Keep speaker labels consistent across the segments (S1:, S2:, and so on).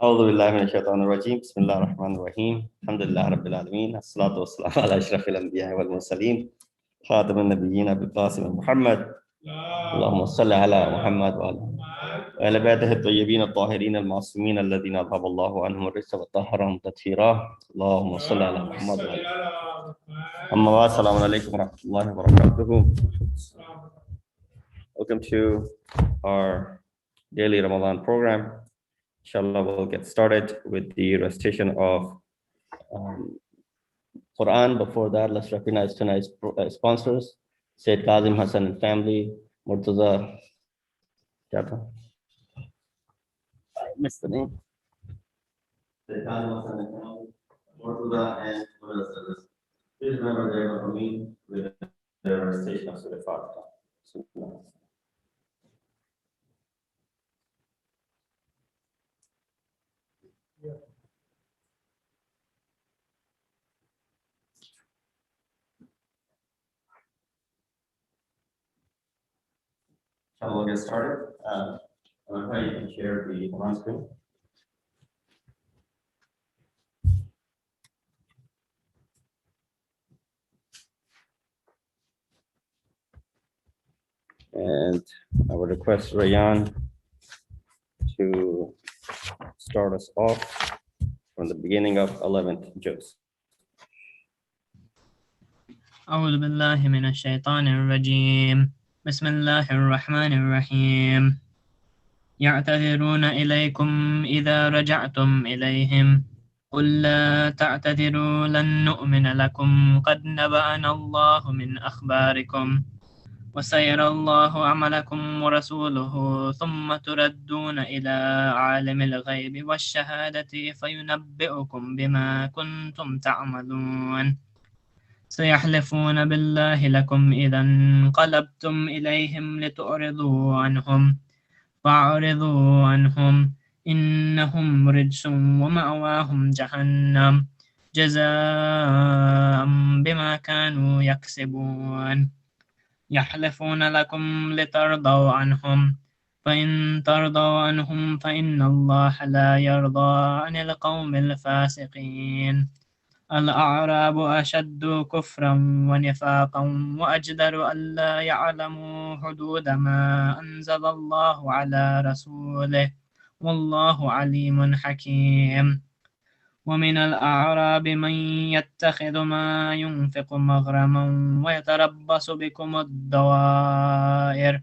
S1: أعوذ بالله من الشيطان الرجيم بسم الله الرحمن الرحيم الحمد لله رب العالمين الصلاة والسلام على أشرف الأنبياء والمرسلين خاتم النبيين أبي القاسم محمد اللهم صل على محمد وعلى بيته الطيبين الطاهرين المعصومين الذين أذهب الله عنهم الرجس وطهرهم تطهيرا اللهم صل على محمد وعلى أما بعد السلام عليكم ورحمة الله وبركاته. Welcome to our daily Ramadan program. Inshallah, we'll get started with the recitation of Quran. Before that, let's recognize tonight's sponsors, Syed Kazim Hassan and family, Murtaza, I missed the name. Syed Kazim Hassan and family, Murtaza and Murtaza. Please remember their for me with the recitation of Surah Al-Fatiha. Shall we get started? I'm going to share the Quran screen. And I would request Rayan to start us off from the beginning of 11th juz.
S2: أعوذ بالله من الشيطان الرجيم بسم الله الرحمن الرحيم يعتذرون إليكم إذا رجعتم إليهم قل لا تعتذروا لن نؤمن لكم قد نبأنا الله من أخباركم وسيرى الله عملكم ورسوله ثم تردون إلى عالم الغيب والشهادة فينبئكم بما كنتم تعملون سيحلفون بالله لكم إذا انقلبتم إليهم لتعرضوا عنهم فأعرضوا عنهم إنهم رجس ومأواهم جهنم جزاء بما كانوا يكسبون يحلفون لكم لترضوا عنهم فإن ترضوا عنهم فإن الله لا يرضى عن القوم الفاسقين الأعراب أشد كفرا ونفاقا وأجدر ألا يعلموا حدود ما أنزل الله على رسوله والله عليم حكيم ومن الأعراب من يتخذ ما ينفق مغرما ويتربص بكم الدوائر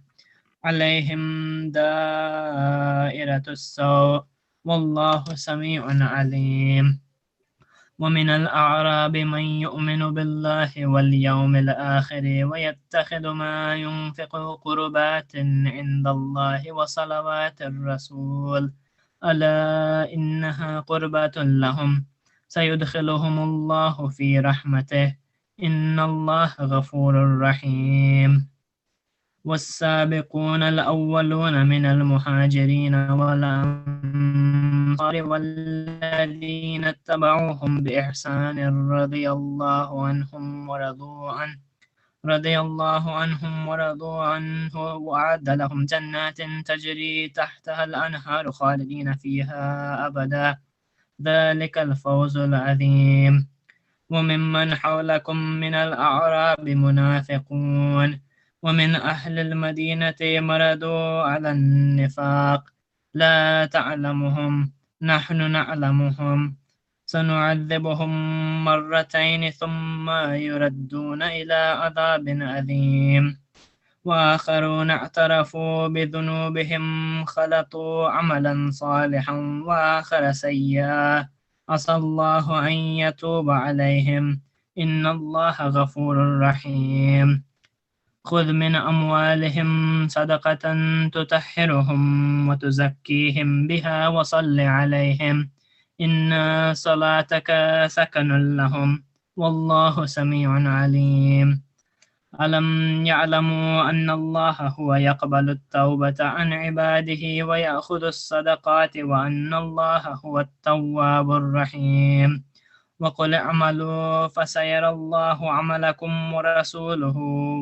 S2: عليهم دائرة السوء والله سميع عليم ومن الأعراب من يؤمن بالله واليوم الآخر ويتخذ ما ينفق قربات عند الله وصلوات الرسول ألا إنها قربة لهم سيدخلهم الله في رحمته إن الله غفور رحيم والسابقون الأولون من المهاجرين والأنصار والذين اتبعوهم بإحسان رضي الله عنهم ورضوا عنه وأعد لهم جنات تجري تحتها الأنهار خالدين فيها أبدا ذلك الفوز العظيم وممن حولكم من الأعراب منافقون ومن أهل المدينة مردوا على النفاق لا تعلمهم نحن نعلمهم سنعذبهم مرتين ثم يردون إلى عذاب أليم وآخرون اعترفوا بذنوبهم خلطوا عملا صالحا وآخر سيئا عسى الله أن يتوب عليهم إن الله غفور رحيم خذ من أموالهم صدقة تطهرهم وتزكيهم بها وصل عليهم إن صلاتك سكن لهم والله سميع عليم ألم يعلموا أن الله هو يقبل التوبة عن عباده ويأخذ الصدقات وأن الله هو التواب الرحيم وقل اعملوا فسيرى الله عملكم ورسوله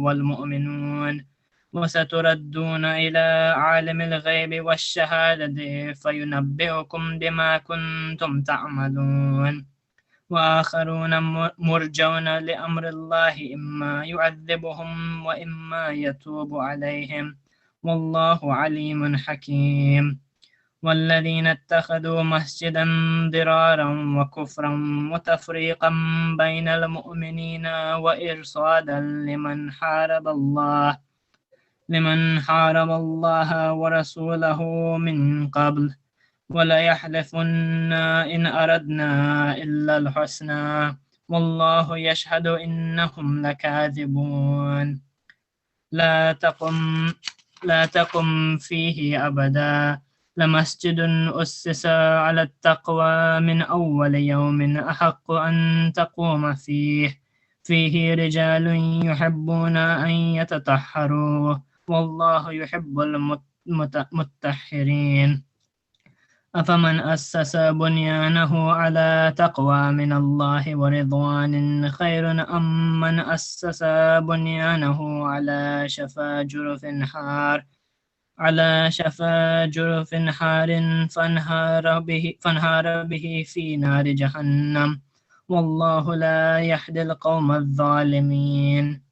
S2: والمؤمنون وستردون إلى عالم الغيب والشهادة فينبئكم بما كنتم تعملون وآخرون مرجون لأمر الله إما يعذبهم وإما يتوب عليهم والله عليم حكيم والذين اتخذوا مسجدا ضرارا وكفرا وتفريقا بين المؤمنين وإرصادا لمن حارب الله ورسوله من قبل وليحلفن إن أردنا إلا الحسنى والله يشهد إنهم لكاذبون لا تقم فيه أبدا لمسجد أسس على التقوى من أول يوم أحق أن تقوم فيه رجال يحبون أن يتطهروا والله يحب المتطهرين أفمن أسس بنيانه على تقوى من الله ورضوان خير أم من أسس بنيانه على شفا جرف حار فانهار به في نار جهنم والله لا يهدي القوم الظالمين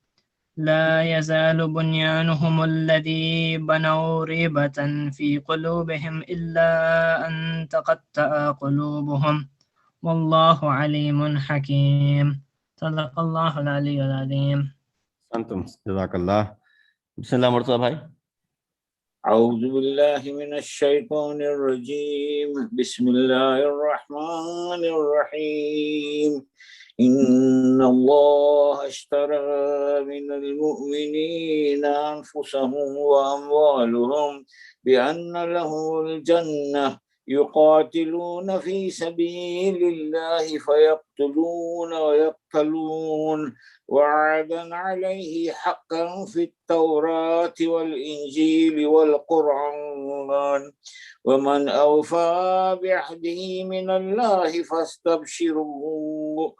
S2: لا يزال بنيانهم الذي بنوا ريبة في قلوبهم إلا أن تقطع قلوبهم والله عليم حكيم صدق الله العلي العظيم.
S1: أنتم جزاك الله. بسم الله مرتضى भाई.
S3: أعوذ بالله من الشيطان الرجيم بسم الله الرحمن الرحيم إن الله اشترى من المؤمنين أنفسهم وأموالهم بأن لهم الجنة يقاتلون في سبيل الله فيقتلون ويقتلون وعدا عليه حقا في التوراة والإنجيل والقرآن ومن أوفى بعهده من الله فاستبشروا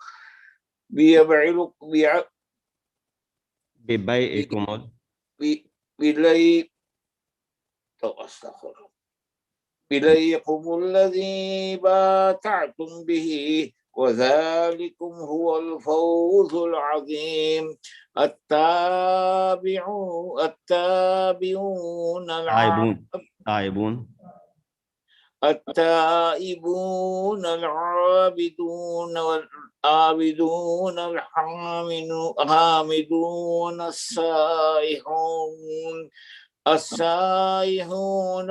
S1: ببيعكم
S3: بليكم الذي باتعتم به وذلكم هو الفوز العظيم التائبون العابدون والعابدون الحامدون السائحون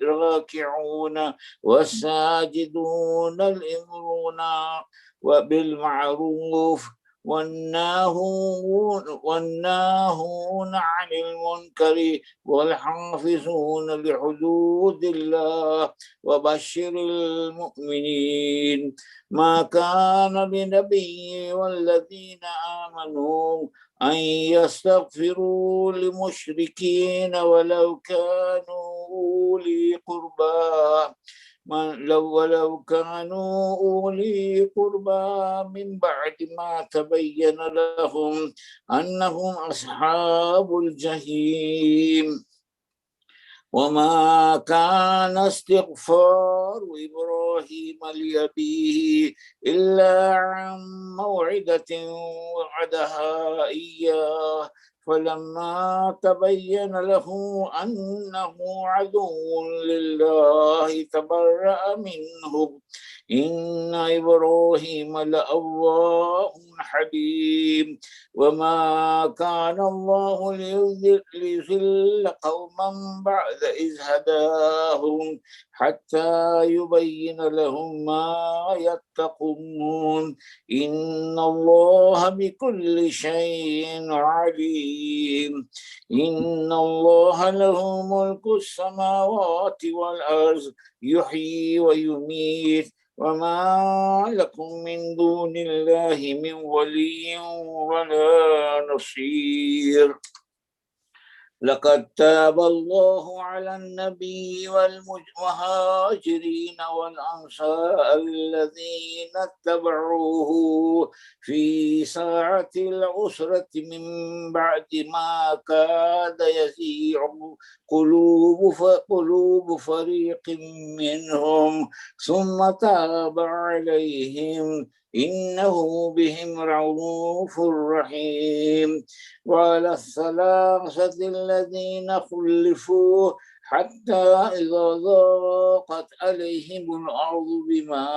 S3: الراكعون والساجدون الامرون بالمعروف والناهون عن المنكر والحافظون لحدود الله وبشر المؤمنين ما كان لنبي والذين آمنوا أن يستغفروا للمشركين ولو كانوا أولي قربى من بعد ما تبين لهم أنهم أصحاب الجحيم وما كان استغفار إبراهيم لأبيه إلا عن موعدة وعدها إياه فلما تبين له أنه عدو لله تبرأ منه إن إبراهيم لأواه حليم وما كان الله ليضل قوما بعد إذ هداهم حتى يبين لهم ما يتقون إن الله بكل شيء عليم إن الله له ملك السماوات والأرض يحيي ويميت وما لكم من دون الله من ولي ولا نصير لقد تاب الله على النبي والمهاجرين والأنصار الذين اتبعوه في ساعة العسرة من بعد ما كاد يزيغ قلوب فريق منهم ثم تاب عليهم إنه بهم رؤوف رحيم. وعلى الثلاثة الذين خلفوا حتى إذا ضاقت عليهم الأرض بما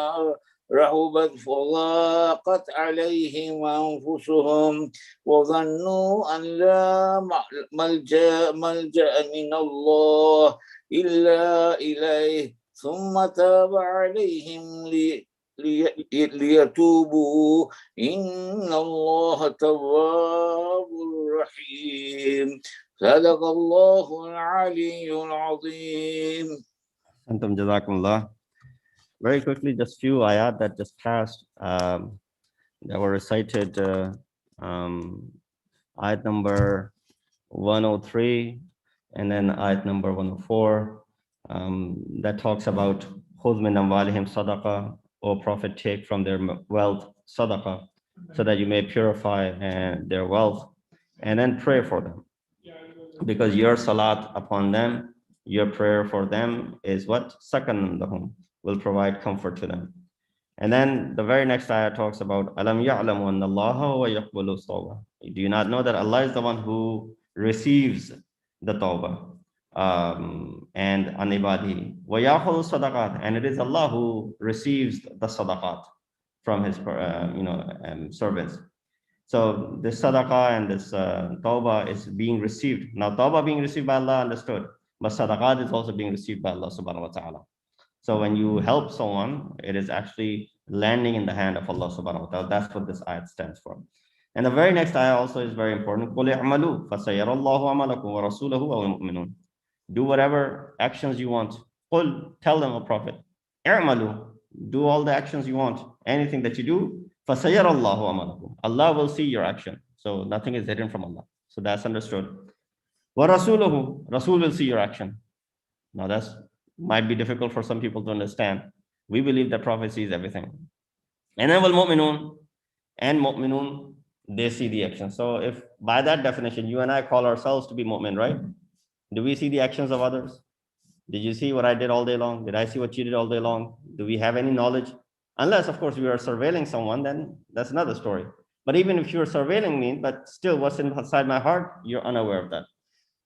S3: رحبت وضاقت عليهم أنفسهم وظنوا أن لا ملجأ من الله إلا إليه ثم تاب عليهم ليتوبوا إن الله تواب رحيم. صدق الله العلي العظيم.
S1: Antum jazakumullah. Very quickly, just few ayat that just passed that were recited. Ayat number 103 and then ayat number 104 that talks about khudh min amwalihim sadaqa, O Prophet, take from their wealth sadaqa, so that you may purify their wealth, and then pray for them, because your salat upon them, your prayer for them is what? Sakan lahum, will provide comfort to them. And then the very next ayah talks about alam ya'lamu anna Allāha wa yaqbalu tawbah. Do you not know that Allah is the one who receives the tawbah and an ibadi wa ya'khudhu sadaqat, and it is Allah who receives the sadaqat from his servants. So this sadaqah and this tawbah is being received. Now tawbah being received by Allah, understood, but sadaqat is also being received by Allah subhanahu wa ta'ala. So when you help someone, it is actually landing in the hand of Allah subhanahu wa ta'ala. That's what this ayat stands for. And the very next ayah also is very important. قُلِ اعْمَلُوا فَسَيَرَ اللَّهُ عَمَلَكُمْ وَرَسُولَهُ وَالْمُؤْمِنُونَ. Do whatever actions you want. قُلْ, tell them, O Prophet, اعْمَلُوا, do all the actions you want. Anything that you do, فَسَيَرَ اللَّهُ عَمَلَكُمْ, Allah will see your action. So nothing is hidden from Allah. So that's understood. وَرَسُولَهُ, Rasul will see your action. Now that's might be difficult for some people to understand. We believe that Prophet sees everything. And then wal-mu'minun, and mu'minun, they see the action. So if by that definition, you and I call ourselves to be mu'min, right? Do we see the actions of others? Did you see what I did all day long? Did I see what you did all day long? Do we have any knowledge? Unless, of course, we are surveilling someone, then that's another story. But even if you're surveilling me, but still what's inside my heart, you're unaware of that.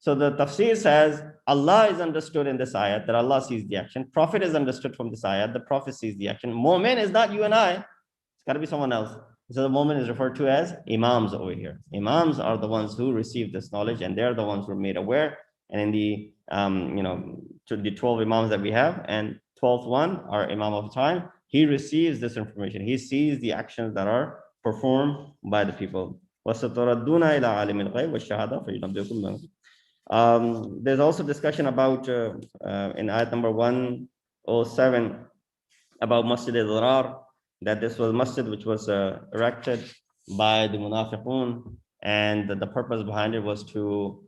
S1: So the tafsir says Allah is understood in this ayat, that Allah sees the action. Prophet is understood from this ayat, the Prophet sees the action. Mu'min is not you and I. It's got to be someone else. So the mu'min is referred to as imams over here. Imams are the ones who receive this knowledge, and they're the ones who are made aware. And in the the 12 imams that we have, and 12th one, our imam of time, he receives this information. He sees the actions that are performed by the people. There's also discussion about in ayat number 107 about Masjid-e-Ali, that this was masjid which was erected by the munafiqun, and the purpose behind it was to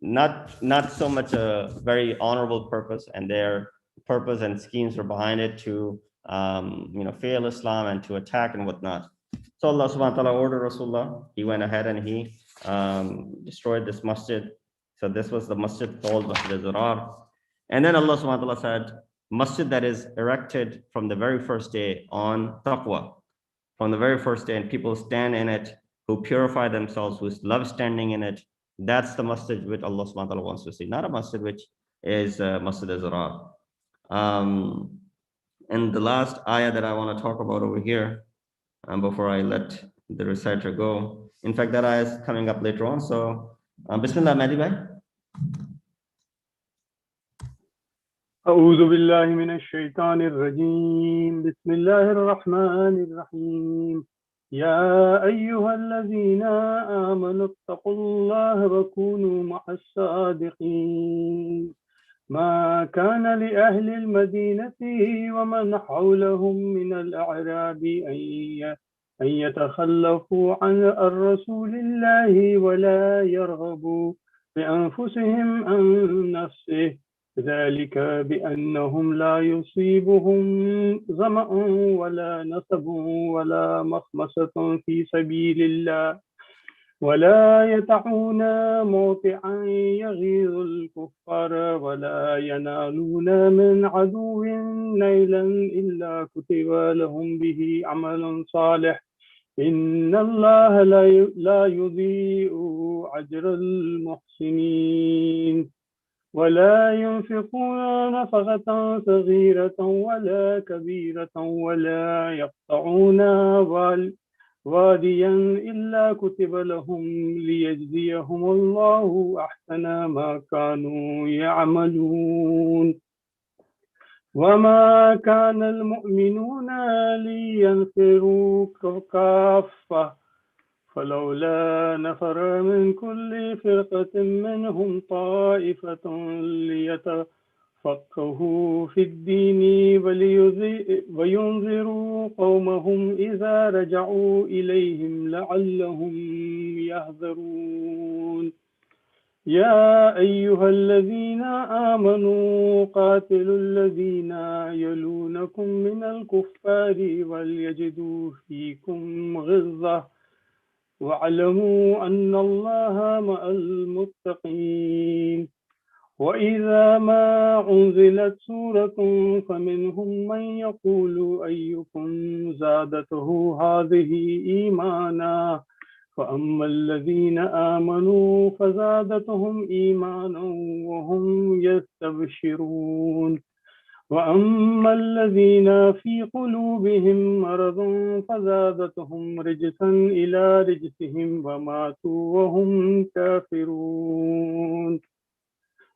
S1: not so much a very honorable purpose, and their purpose and schemes were behind it to fail Islam and to attack and whatnot. So Allah subhanahu wa ta'ala ordered Rasulullah, he went ahead and he destroyed this masjid. So this was the masjid called Masjid-e-Ali. And then Allah subhanahu wa ta'ala said, masjid that is erected from the very first day on taqwa, from the very first day, and people stand in it, who purify themselves, who love standing in it, that's the masjid which Allah subhanahu wa ta'ala wants to see, not a masjid which is Masjid-e-Ali. And the last ayah that I want to talk about over here, before I let the reciter go. In fact, that ayah is coming up later on. So, Bismillah, Mahdi bhai.
S4: أعوذ بالله من الشيطان الرجيم بسم الله الرحمن الرحيم يا أيها الذين آمنوا اتقوا الله وكونوا مع الصادقين ما كان لأهل المدينة ومن حولهم من الأعراب أن يتخلفوا عن رسول الله ولا يرغبوا بأنفسهم عن نفسه ذلك بأنهم لا يصيبهم ظمأ ولا نصب ولا مخمصة في سبيل الله ولا يطعون موطئا يغيظ الكفار ولا ينالون من عدو نيلا إلا كتب لهم به عمل صالح إن الله لا يضيع أجر المحسنين ولا ينفقون نفقة صغيرة ولا كبيرة ولا يقطعون واديا إلا كتب لهم ليجزيهم الله أحسن ما كانوا يعملون وما كان المؤمنون لينفروا كافة فلولا نفر من كل فرقة منهم طائفة ليتفقهوا في الدين وينذروا قومهم إذا رجعوا إليهم لعلهم يحذرون يا أيها الذين آمنوا قاتلوا الذين يلونكم من الكفار وليجدوا فيكم غلظة واعلموا أن الله مع المتقين وإذا ما أنزلت سورة فمنهم من يقول أيكم زادته هذه إيمانا فأما الذين آمنوا فزادتهم إيمانا وهم يستبشرون وأما الذين في قلوبهم مرض فزادتهم رجسا إلى رجسهم وماتوا وهم كافرون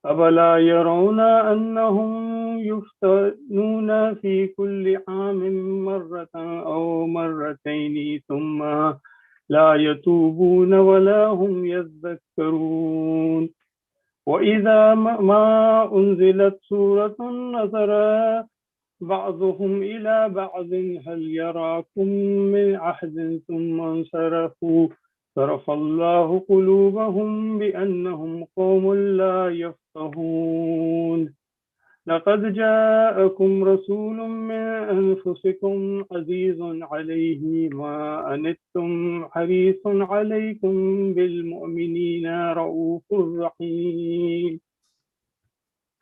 S4: أفلا يرون أنهم يفتنون في كل عام مرة أو مرتين ثم لا يتوبون ولا هم يذكرون وإذا ما أنزلت سورة نظر بعضهم إلى بعض هل يراكم من أحد ثم انصرفوا صرف الله قلوبهم بأنهم قوم لا يفقهون لقد جاءكم رسول من أنفسكم عزيز عليه ما أنتم حريص عليكم بالمؤمنين رؤوف رحيم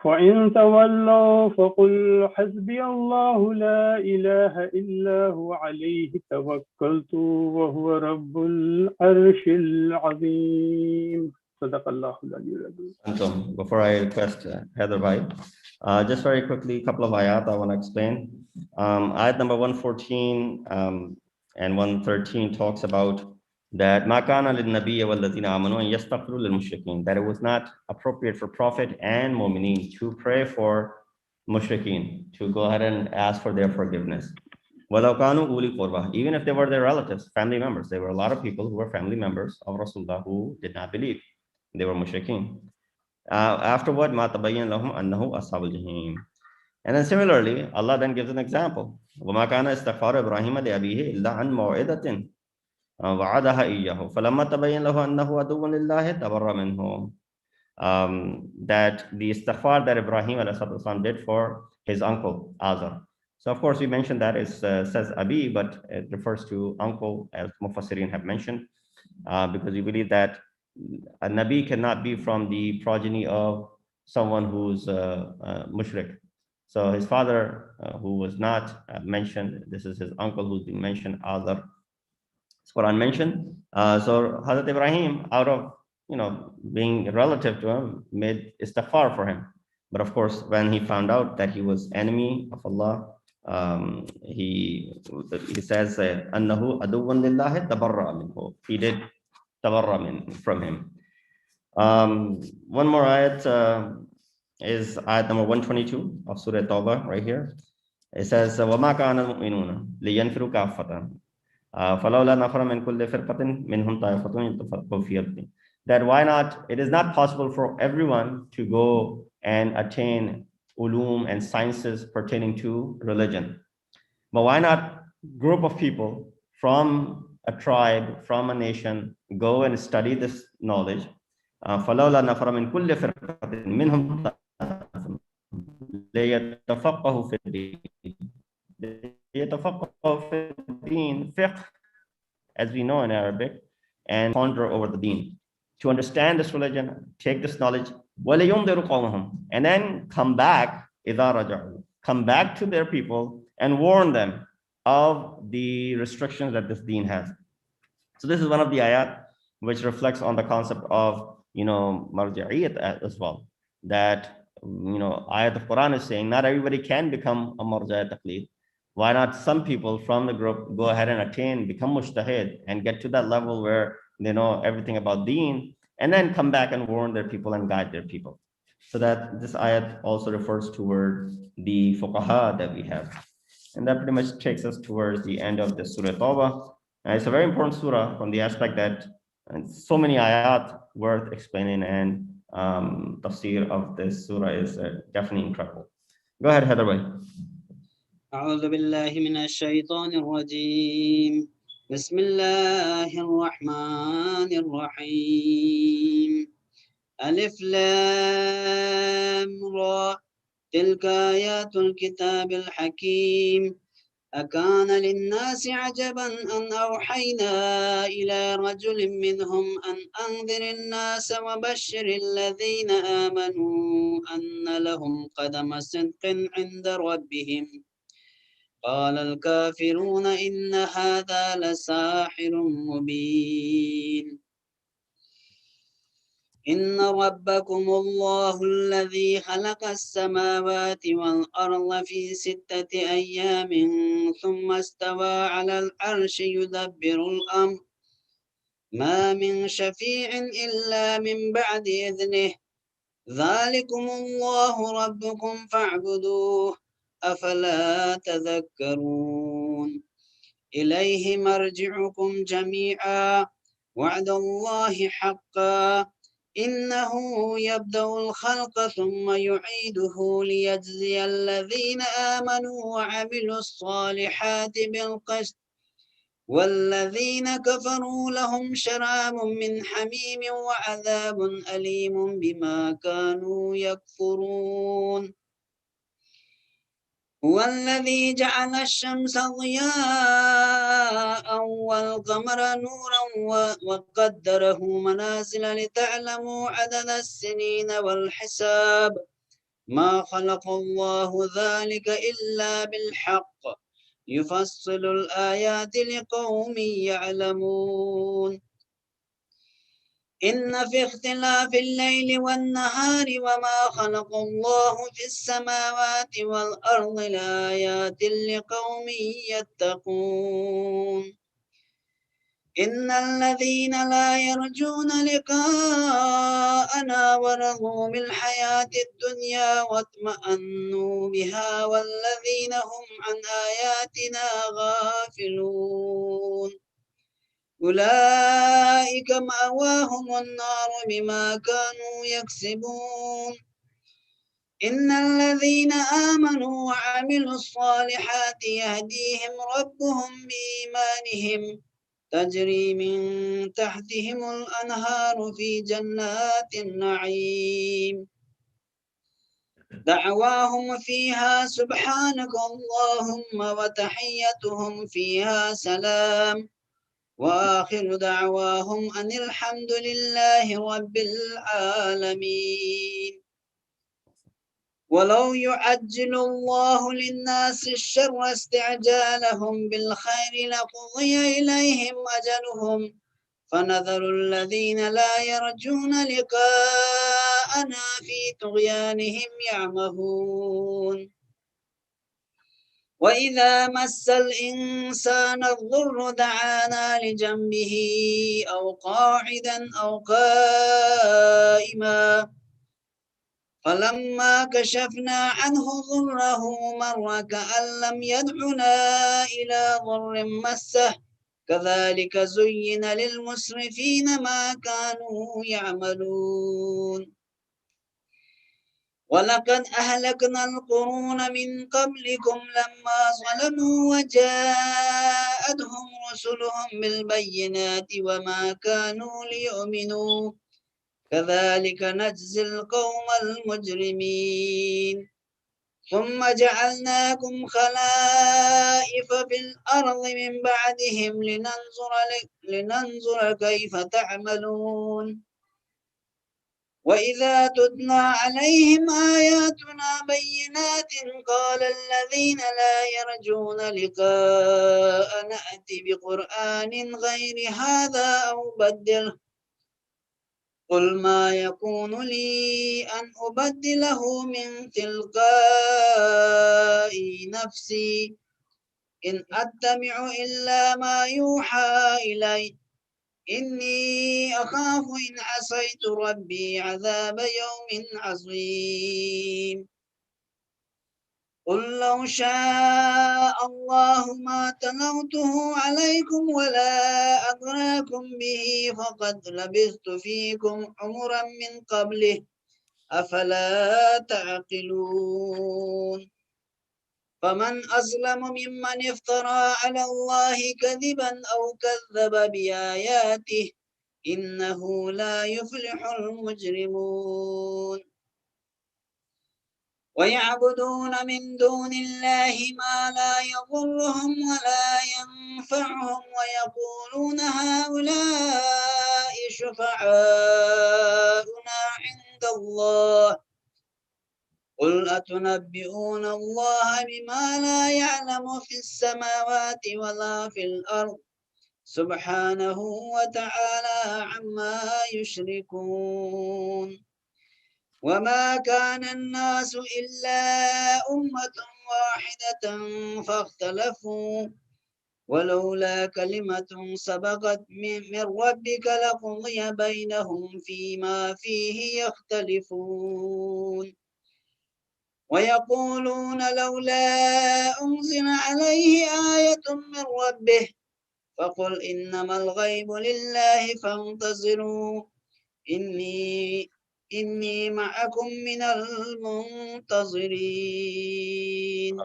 S4: فإن تولوا فقل حسبي الله لا إله إلا هو عليه توكلت وهو رب العرش العظيم صدق الله العلي العظيم.
S1: Before I request Heather Bhai, just very quickly, a couple of ayat I want to explain. Ayat number 114 and 113 talks about that مَا كَانَ لِلنَّبِيِّ وَالَّذِينَ آمَنُوا أَن يَسْتَغْفِرُوا لِلْمُشْرِكِينَ, that it was not appropriate for Prophet and Mu'mineen to pray for mushrikeen, to go ahead and ask for their forgiveness. وَلَوْ كَانُوا أُولِي قُرْبَى, even if they were their relatives, family members. There were a lot of people who were family members of Rasulullah who did not believe. They were mushrikeen. Afterward, مَا تَبَيَّنَ لَهُمْ أَنَّهُ أَصْحَابُ الْجَحِيمِ. And then similarly, Allah then gives an example. وَمَا كَانَ اسْتِغْفَارُ إِبْرَاهِيمَ لِأَبِيهِ إِلَّا عَنْ مَوْعِدَةٍ وَعَدَهَا إِيَّهُ فَلَمَّا تَبَيَّنَ لَهُ أَنَّهُ عَدُوٌّ لِلَّهِ تَبَرَّأَ مِنْهُ. That the istighfar that Ibrahim ﷺ did for his uncle Azar. So of course we mentioned that it says Abi, but it refers to uncle, as Mufassirin have mentioned, because we believe that a Nabi cannot be from the progeny of someone who's mushrik. So his father, who was not mentioned, this is his uncle who's been mentioned, Azar. It's Quran mentioned. So Hazrat Ibrahim, out of being relative to him, made istighfar for him. But of course, when he found out that he was enemy of Allah, he says, "Annahu aduwwan lillahi tabarra minhu." He did tabarra from him. One more ayat is ayat number 122 of Surah Tawbah right here. It says, وَمَا كَانَ الْمُؤْمِنُونَ لِيَنْفِرُوا كَافَّةً فَلَوْلَا نَفَرَ مِنْ كُلِّ فِرْقَةٍ مِنْهُمْ طَائِفَةٌ يَتَفَقَّهُوا فِي الدِّينِ. That why not, it is not possible for everyone to go and attain ulum and sciences pertaining to religion. But why not group of people from a tribe, from a nation, go and study this knowledge. فَلَوْلَا نَفَرَ مِنْ كُلِّ فِرْقَةٍ مِنْهُمْ لِيَتَفَقَّهُوا فِي الدِّينِ. لِيَتَفَقَّهُوا فِي الدِّينِ. Fiqh, as we know in Arabic, and ponder over the deen. To understand this religion, take this knowledge, وَلِيُنْذِرُوا قَوْمَهُم, and then come back, إِذَا رَجَعُوا, come back to their people and warn them of the restrictions that this deen has. So this is one of the ayat which reflects on the concept of, marja'iyat as well. That, ayat of Quran is saying not everybody can become a marja' taqlid. Why not some people from the group go ahead and attain, become mushtahid, and get to that level where they know everything about deen, and then come back and warn their people and guide their people. So that this ayat also refers toward the fuqaha that we have. And that pretty much takes us towards the end of the Surah Tawbah. And it's a very important surah from the aspect that so many ayat worth explaining, and tafsir of this surah is definitely incredible. Go ahead, Heather.
S5: أعوذ بالله من الشيطان الرجيم بسم الله الرحمن الرحيم ألف لام را تلك آيات الكتاب الحكيم أكان للناس عجبا أن أوحينا إلى رجل منهم أن أنذر الناس وبشر الذين آمنوا أن لهم قدم صدق عند ربهم قال الكافرون إن هذا لساحر مبين إن ربكم الله الذي خلق السماوات والأرض في 6 أيام ثم استوى على العرش يدبر الأمر ما من شفيع إلا من بعد إذنه ذلكم الله ربكم فاعبدوه أفلا تذكرون إليه مرجعكم جميعا وعد الله حقا إنه يبدأ الخلق ثم يعيده ليجزي الذين آمنوا وعملوا الصالحات بالقسط والذين كفروا لهم شراب من حميم وعذاب أليم بما كانوا يكفرون هو الذي جعل الشمس ضياء والقمر نورا وقدره منازل لتعلموا عدد السنين والحساب ما خلق الله ذلك إلا بالحق يفصل الآيات لقوم يعلمون إن في اختلاف الليل والنهار وما خلق الله في السماوات والأرض لآيات لقوم يتقون إن الذين لا يرجون لقاءنا ورضوا بالحياة الدنيا واطمأنوا بها والذين هم عن آياتنا غافلون أولئك مأواهم النار بما كانوا يكسبون إن الذين آمنوا وعملوا الصالحات يهديهم ربهم بإيمانهم تجري من تحتهم الأنهار في جنات النعيم دعواهم فيها سبحانك اللهم وتحيتهم فيها سلام وآخر دعواهم أن الحمد لله رب العالمين ولو يعجل الله للناس الشر استعجالهم بالخير لقضي إليهم أجلهم فنذر الذين لا يرجون لقاءنا في طغيانهم يعمهون وإذا مس الإنسان الضر دعانا لجنبه أو قاعدا أو قائما فلما كشفنا عنه ضره مر كأن لم يدعنا إلى ضر مسه كذلك زين للمسرفين ما كانوا يعملون ولقد أهلكنا القرون من قبلكم لما ظلموا وجاءتهم رسلهم بالبينات وما كانوا ليؤمنوا كذلك نجزي القوم المجرمين ثم جعلناكم خلائف في الأرض من بعدهم لننظر كيف تعملون وإذا تتلى عليهم آياتنا بينات قال الذين لا يرجون لقاء نأتي بقرآن غير هذا أو بدله قل ما يكون لي أن أبدله من تلقاء نفسي إن أتبع إلا ما يوحى إلي إني أخاف إن عصيت ربي عذاب يوم عظيم قل لو شاء الله ما تلوته عليكم ولا أدراكم به فقد لبثت فيكم عمرا من قبله أفلا تعقلون فمن أظلم ممن افترى على الله كذبا أو كذب بآياته إنه لا يفلح المجرمون ويعبدون من دون الله ما لا يضرهم ولا ينفعهم ويقولون هؤلاء شفعاؤنا عند الله قل أتنبئون الله بما لا يعلم في السماوات ولا في الأرض سبحانه وتعالى عما يشركون وما كان الناس إلا أمة واحدة فاختلفوا ولولا كلمة سبقت من ربك لقضي بينهم فيما فيه يختلفون ويقولون لولا أنزل عليه آية من ربه فقل إنما الغيب لله فانتظروا إني معكم من المنتظرين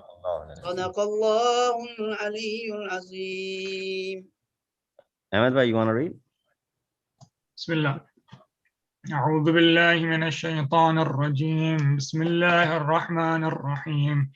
S5: صدق الله العلي العظيم.
S1: Ahmed bhai, you want to read?
S6: بسم الله. أعوذ بالله من الشيطان الرجيم. بسم الله الرحمن الرحيم.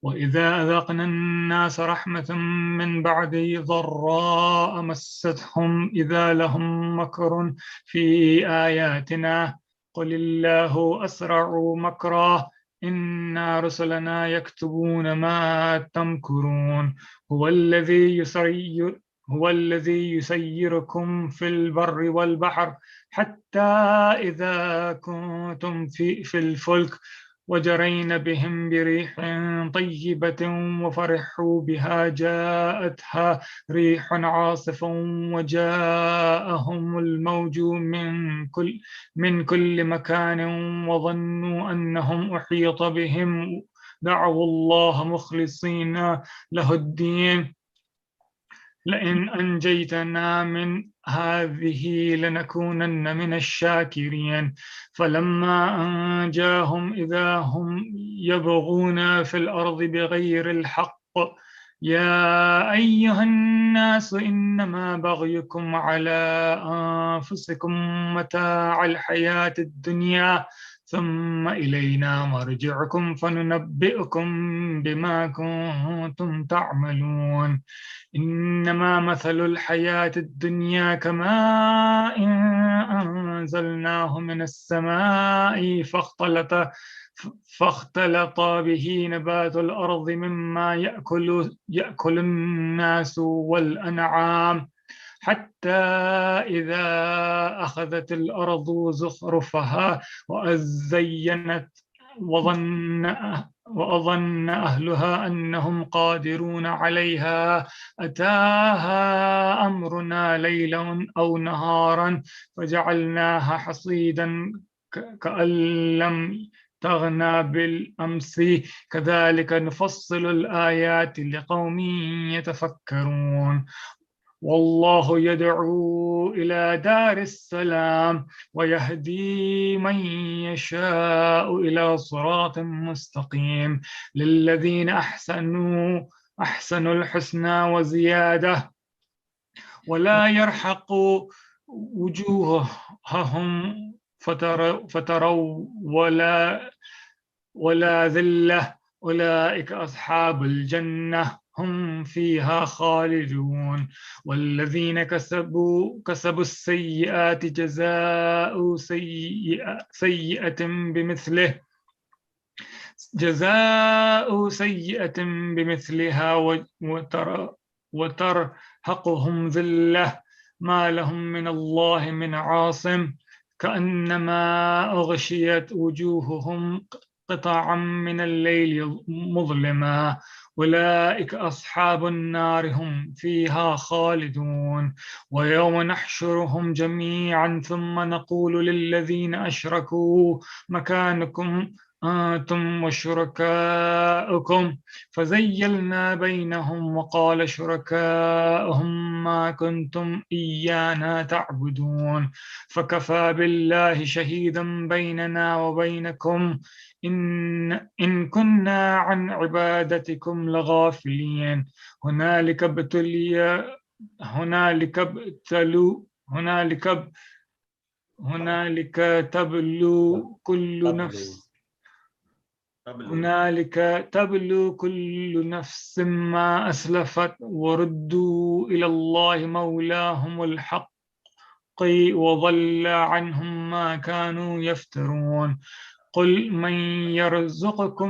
S6: وإذا أذقنا الناس رحمة من بعد ضراء مستهم إذا لهم مكر في آياتنا قل الله أسرع مكرا إن رسلنا يكتبون ما تمكرون هو الذي يسيركم في البر والبحر حتى إذا كنتم في الفلك وجرين بهم بريح طيبة وفرحوا بها جاءتها ريح عاصف وجاءهم الموج من كل مكان وظنوا أنهم أحيط بهم دعوا الله مخلصين له الدين لئن أنجيتنا من هذه لنكونن من الشاكرين فلما أنجاهم إذا هم يبغون في الأرض بغير الحق يا أيها الناس إنما بغيكم على أنفسكم متاع الحياة الدنيا ثم إلينا مرجعكم فننبئكم بما كنتم تعملون إنما مثل الحياة الدنيا كماء أنزلناه من السماء فاختلط به نبات الأرض مما يأكل الناس والأنعام حتى إذا أخذت الأرض زخرفها وزينت وأظن أهلها أنهم قادرون عليها أتاها أمرنا ليلا أو نهارا فجعلناها حصيدا كأن لم تغنى بالأمس كذلك نفصل الآيات لقوم يتفكرون والله يدعو إلى دار السلام ويهدي من يشاء إلى صراط مستقيم للذين أحسنوا الحسنى وزيادة ولا يرحق وجوههم فتروا ولا ذلة أولئك أصحاب الجنة هم فيها خالدون والذين كسبوا السيئات جزاء سيئة بمثلها وترهقهم ذلة ما لهم من الله من عاصم كأنما أغشيت وجوههم قطعا من الليل مظلما أولئك أصحاب النار هم فيها خالدون ويوم نحشرهم جميعا ثم نقول للذين أشركوا مكانكم أنتم وشركاؤكم فزيلنا بينهم وقال شركاؤهم ما كنتم إيانا تعبدون فكفى بالله شهيدا بيننا وبينكم إن كنا عن عبادتكم لغافلين هنالك تبلو كل نفس ما أسلفت وردوا إلى الله مولاهم الحق وضل عنهم ما كانوا يفترون قل من يرزقكم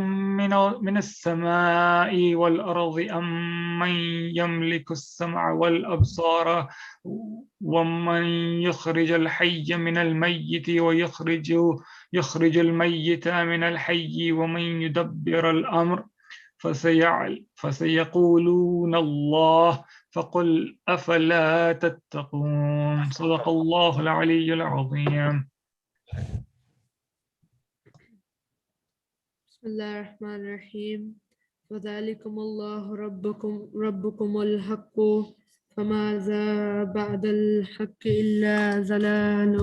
S6: من السماء والأرض أم من يملك السمع والأبصار ومن يخرج الحي من الميت ويخرج الميت من الحي ومن يدبر الأمر فسيقولون الله فقل أفلا تتقون صدق الله العلي العظيم.
S7: بسم الله الرحمن الرحيم وذلكم الله ربكم الحق فماذا بعد الحق إلا ضلال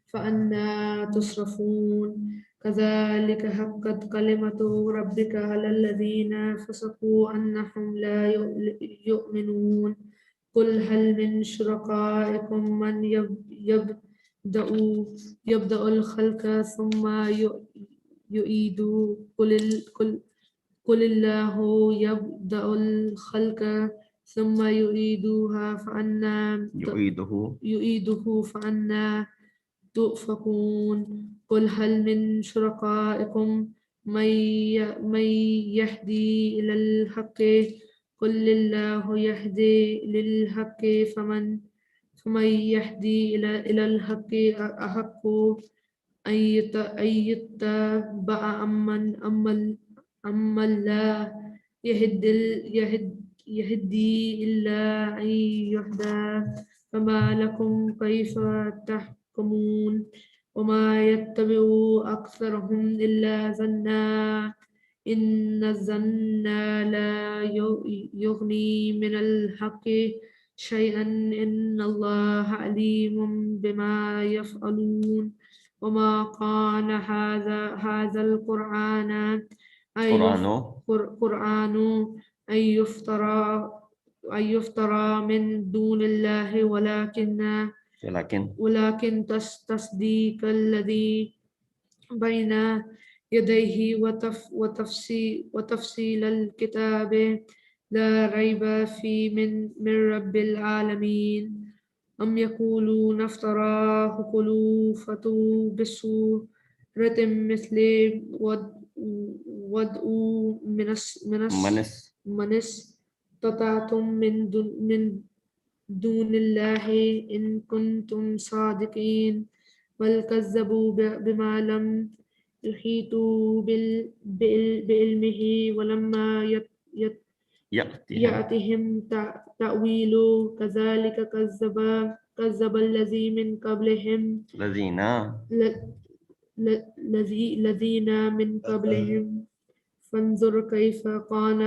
S7: فأنى تصرفون كذلك حقت كلمة ربك على الذين فسقوا أنهم لا يؤمنون قل هل من شركائكم من يبدأ الخلق ثم يعيد قل الله يبدأ الخلق ثم يعيده فأنا تؤفكون قل هل من شركائكم من يهدي إلى الحق قل الله يهدي للحق فمن يهدي إلى الحق أحق أن يتبع أما لا يهدي إلا أن يهدى فما لكم كيف تحكمون وما يتبع أكثرهم إلا ظنا إن الظن لا يغني من الحق شيئا إن الله عليم بما يفعلون وما كان هذا القرآن أن يفترى من دون الله ولكن تصديق الذي بين يديه وتفصيل الكتاب لا ريب فيه من رب العالمين أم يقولون افتراه قل فأتوا بسورة مثله وادعوا من استطعتم من دون الله إن كنتم صادقين بل كذبوا بما لم يحيطوا بعلمه ولما يأتهم تأويل كذلك كذب الذين من قبلهم الذين من قبلهم فانظر كيف كان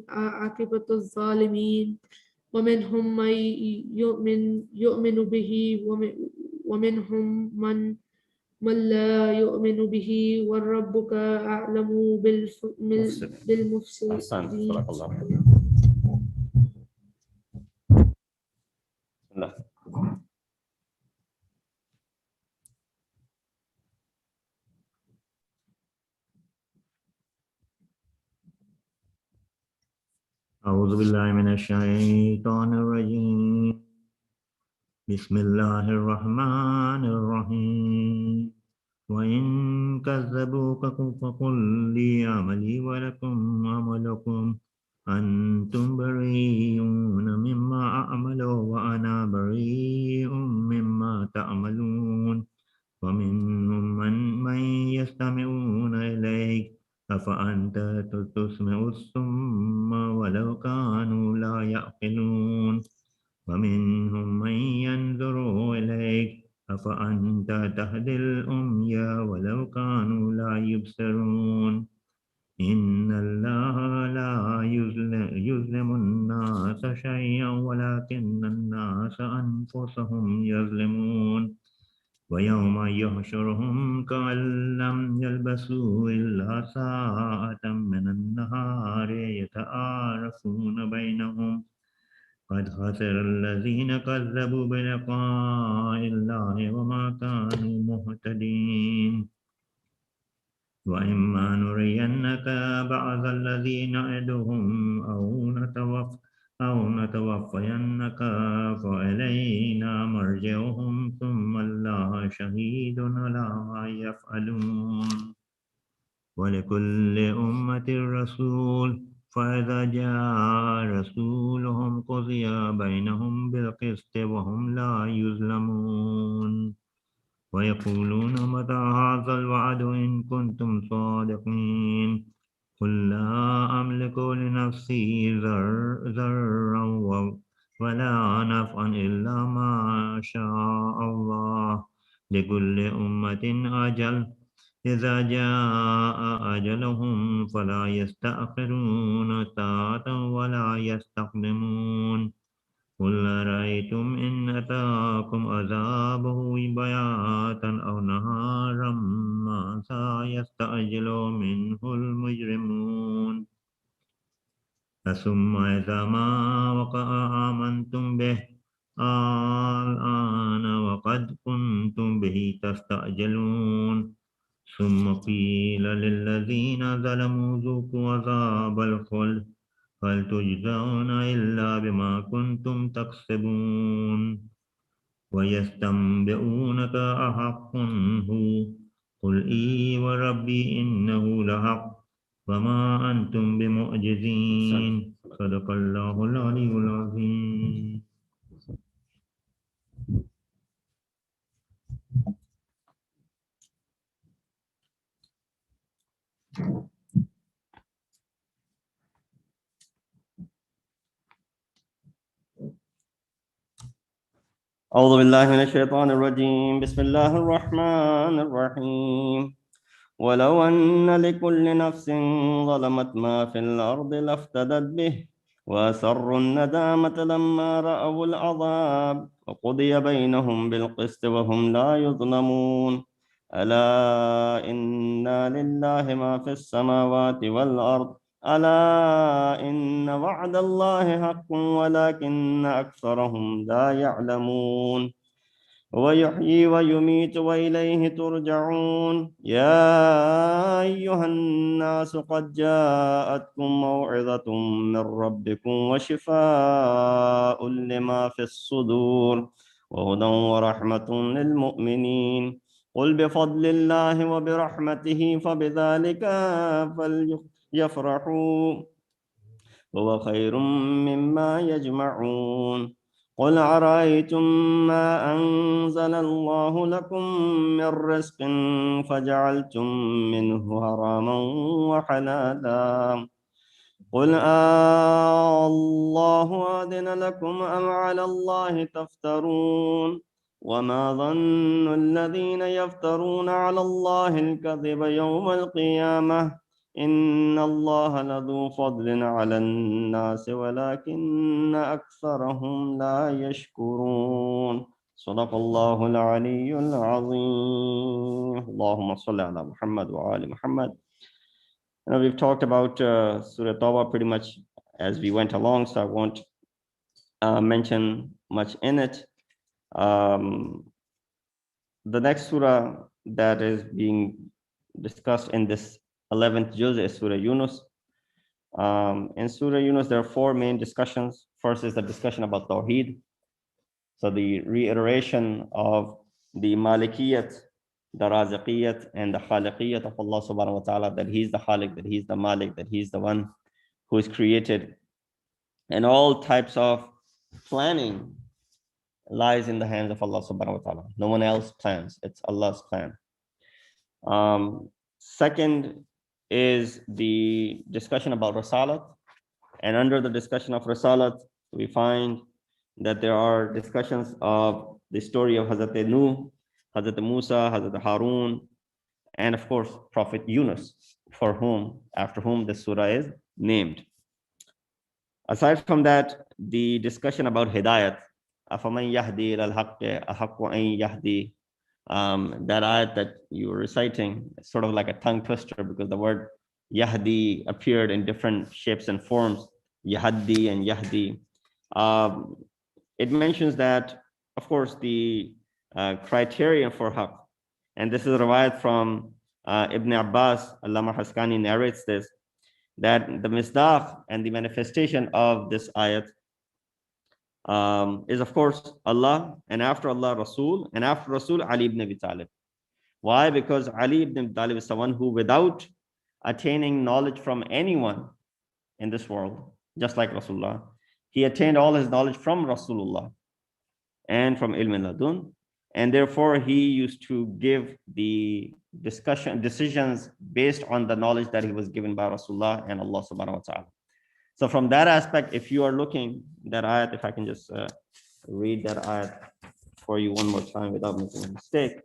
S7: عاقبة الظالمين ومنهم من يؤمن به ومنهم من لا يؤمن به وربك أعلم
S1: أحسنت،
S7: بالمفسدين.
S1: بارك الله فيك. بسم الله.
S8: أعوذ بالله من الشيطان الرجيم. بسم الله الرحمن الرحيم. وإن كذبوك فقل لي عملي ولكم عملكم أنتم بريئون مما أعمل وأنا بريء مما تعملون. ومنهم من يستمعون إليك أفأنت تسمع الصم ولو كانوا لا يعقلون. ومنهم من ينظر إليك أفأنت تهدي الأمي ولو كانوا لا يبصرون. إن الله لا يظلم الناس شيئا ولكن الناس أنفسهم يظلمون. ويوم يحشرهم كأن لم يلبسوا إلا ساعة من النهار يتعارفون بينهم قد خسر الذين كذبوا بلقاء الله وما كانوا مهتدين. وإما نرينك بعض الذين نعدهم أو نتوفينك فإلينا مرجعهم ثم الله شهيد على ما يفعلون. ولكل أمة رسول فإذا جاء رسولهم قضي بينهم بالقسط وهم لا يظلمون. ويقولون متى هذا الوعد إن كنتم صادقين. قل لا أملك لنفسي ضرا ولا نفعا إلا ما شاء الله. لكل أمة أجل إذا جاء أجلهم فلا يستأخرون ساعة ولا يستقدمون. قل أرأيتم إن أتاكم عذابه بياتا أو نهارا ماذا يستعجل منه المجرمون. ثم إذا ما وقع آمنتم به الآن وقد كنتم به تستعجلون. ثم قيل للذين ظلموا ذوقوا عذاب الخلد هل تجزون إلا بما كنتم تكسبون. ويستنبئونك أحق هو قل إي وربي إنه لحق وما أنتم بمعجزين. صدق الله العلي العظيم.
S1: أعوذ بالله من الشيطان الرجيم. بسم الله الرحمن الرحيم. ولو أن لكل نفس ظلمت ما في الأرض لافتدت به وأسروا الندامة لما رأوا العذاب وقضي بينهم بالقسط وهم لا يظلمون. ألا إن لله ما في السماوات والأرض ألا إن وعد الله حق ولكن أكثرهم لا يعلمون. ويحيي ويميت وإليه ترجعون. يا أيها الناس قد جاءتكم موعظة من ربكم وشفاء لما في الصدور وهدى ورحمة للمؤمنين. قل بفضل الله وبرحمته فبذلك فليفرحوا هو خير مما يجمعون. قل أرأيتم ما أنزل الله لكم من رزق فجعلتم منه حراما وحلالا قل الله أذن لكم أم على الله تفترون. وما ظن الذين يفترون على الله الكذب يوم القيامة إن الله لذو فضل على الناس ولكن أكثرهم لا يشكرون صدق الله العلي العظيم اللهم صل على محمد وآل محمد. We've talked about Surah Tawbah pretty much as we went along, so I won't mention much in it. The next surah that is being discussed in this 11th juz is Surah Yunus. In Surah Yunus, there are four main discussions. First is the discussion about Tawheed. So the reiteration of the Malikiyat, the Raziqiyat, and the Khaliqiyat of Allah subhanahu wa ta'ala, that He's the Khaliq, that He's the Malik, that He's the one who is created. And all types of planning lies in the hands of Allah subhanahu wa ta'ala. No one else plans, it's Allah's plan. Second is the discussion about Risalat. And under the discussion of Risalat, we find that there are discussions of the story of Hazrat Nuh, Hazrat Musa, Hazrat Harun, and of course, Prophet Yunus, after whom this surah is named. Aside from that, the discussion about Hidayat, أَفَمَنْ يَهْدِي إِلَى الْحَقِّ أَحَقُّ أَنْ يَهْدِي, that ayat that you were reciting, sort of like a tongue twister because the word Yahdi appeared in different shapes and forms, Yahdi and Yahdi. It mentions that, of course, the criterion for haqq, and this is a riwayat from Ibn Abbas, Allāmah Haskani narrates this, that the misdaq and the manifestation of this ayat is, of course, Allah, and after Allah, Rasul, and after Rasul, Ali ibn Abi Talib. Why? Because Ali ibn Abi Talib is someone who, without attaining knowledge from anyone in this world, just like Rasulullah, he attained all his knowledge from Rasulullah and from Ilm al-Ladun, and therefore he used to give the decisions based on the knowledge that he was given by Rasulullah and Allah subhanahu wa ta'ala. So from that aspect, if you are looking that ayat, if I can just read that ayat for you one more time without making a mistake.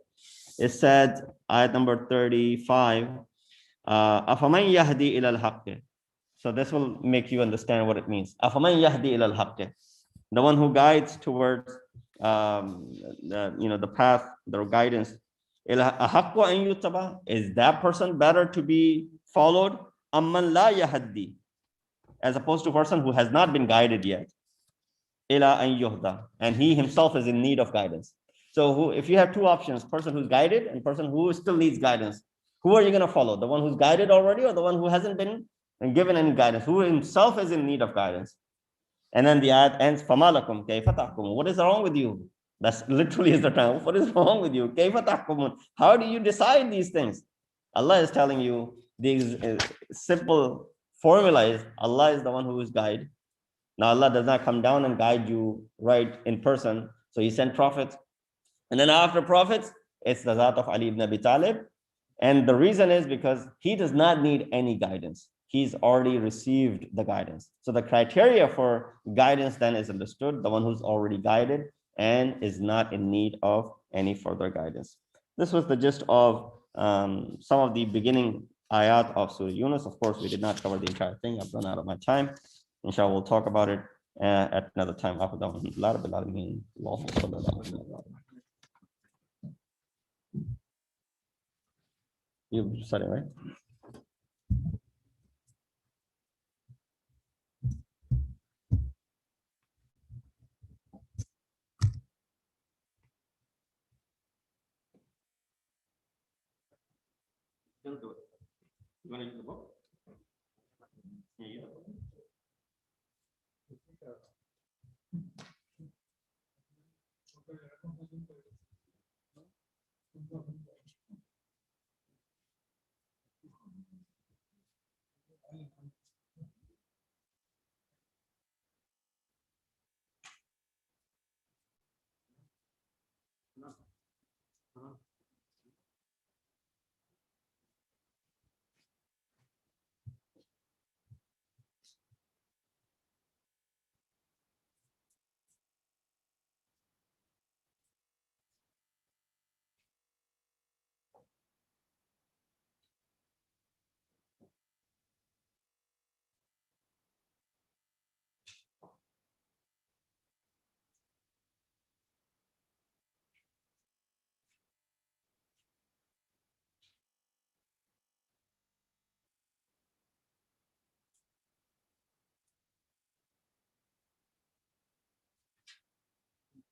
S1: It said, ayat number 35, أَفَمَنْ يَهْدِي إِلَى الْحَقِّ. So this will make you understand what it means. أَفَمَنْ يَهْدِي إِلَى الْحَقِّ. The one who guides towards the path, the guidance. أَحَقُّ أَنْ يُتَّبَى. Is that person better to be followed? أَمَّنْ لَا يَهْدِي. As opposed to a person who has not been guided yet. Ila an yuhda, and he himself is in need of guidance. So if you have two options, person who's guided and person who still needs guidance, who are you going to follow? The one who's guided already or the one who hasn't been given any guidance, who himself is in need of guidance? And then the ayat ends, فَمَا لَكُمْ كَيْفَ تَحْكُمُونَ. What is wrong with you? That's literally is the term. What is wrong with you? كَيْفَ تَحْكُمُونَ. How do you decide these things? Allah is telling you these simple formula is Allah is the one who is guide. Now Allah does not come down and guide you right in person. So He sent prophets. And then after prophets, it's the Zat of Ali ibn Abi Talib. And the reason is because he does not need any guidance. He's already received the guidance. So the criteria for guidance then is understood, the one who's already guided and is not in need of any further guidance. This was the gist of some of the beginning ayat of Surah Yunus. Of course, we did not cover the entire thing. I've run out of my time. Inshallah, we'll talk about it at another time. You said it, right? Don't do it. You want to use the book? Yeah, use the book.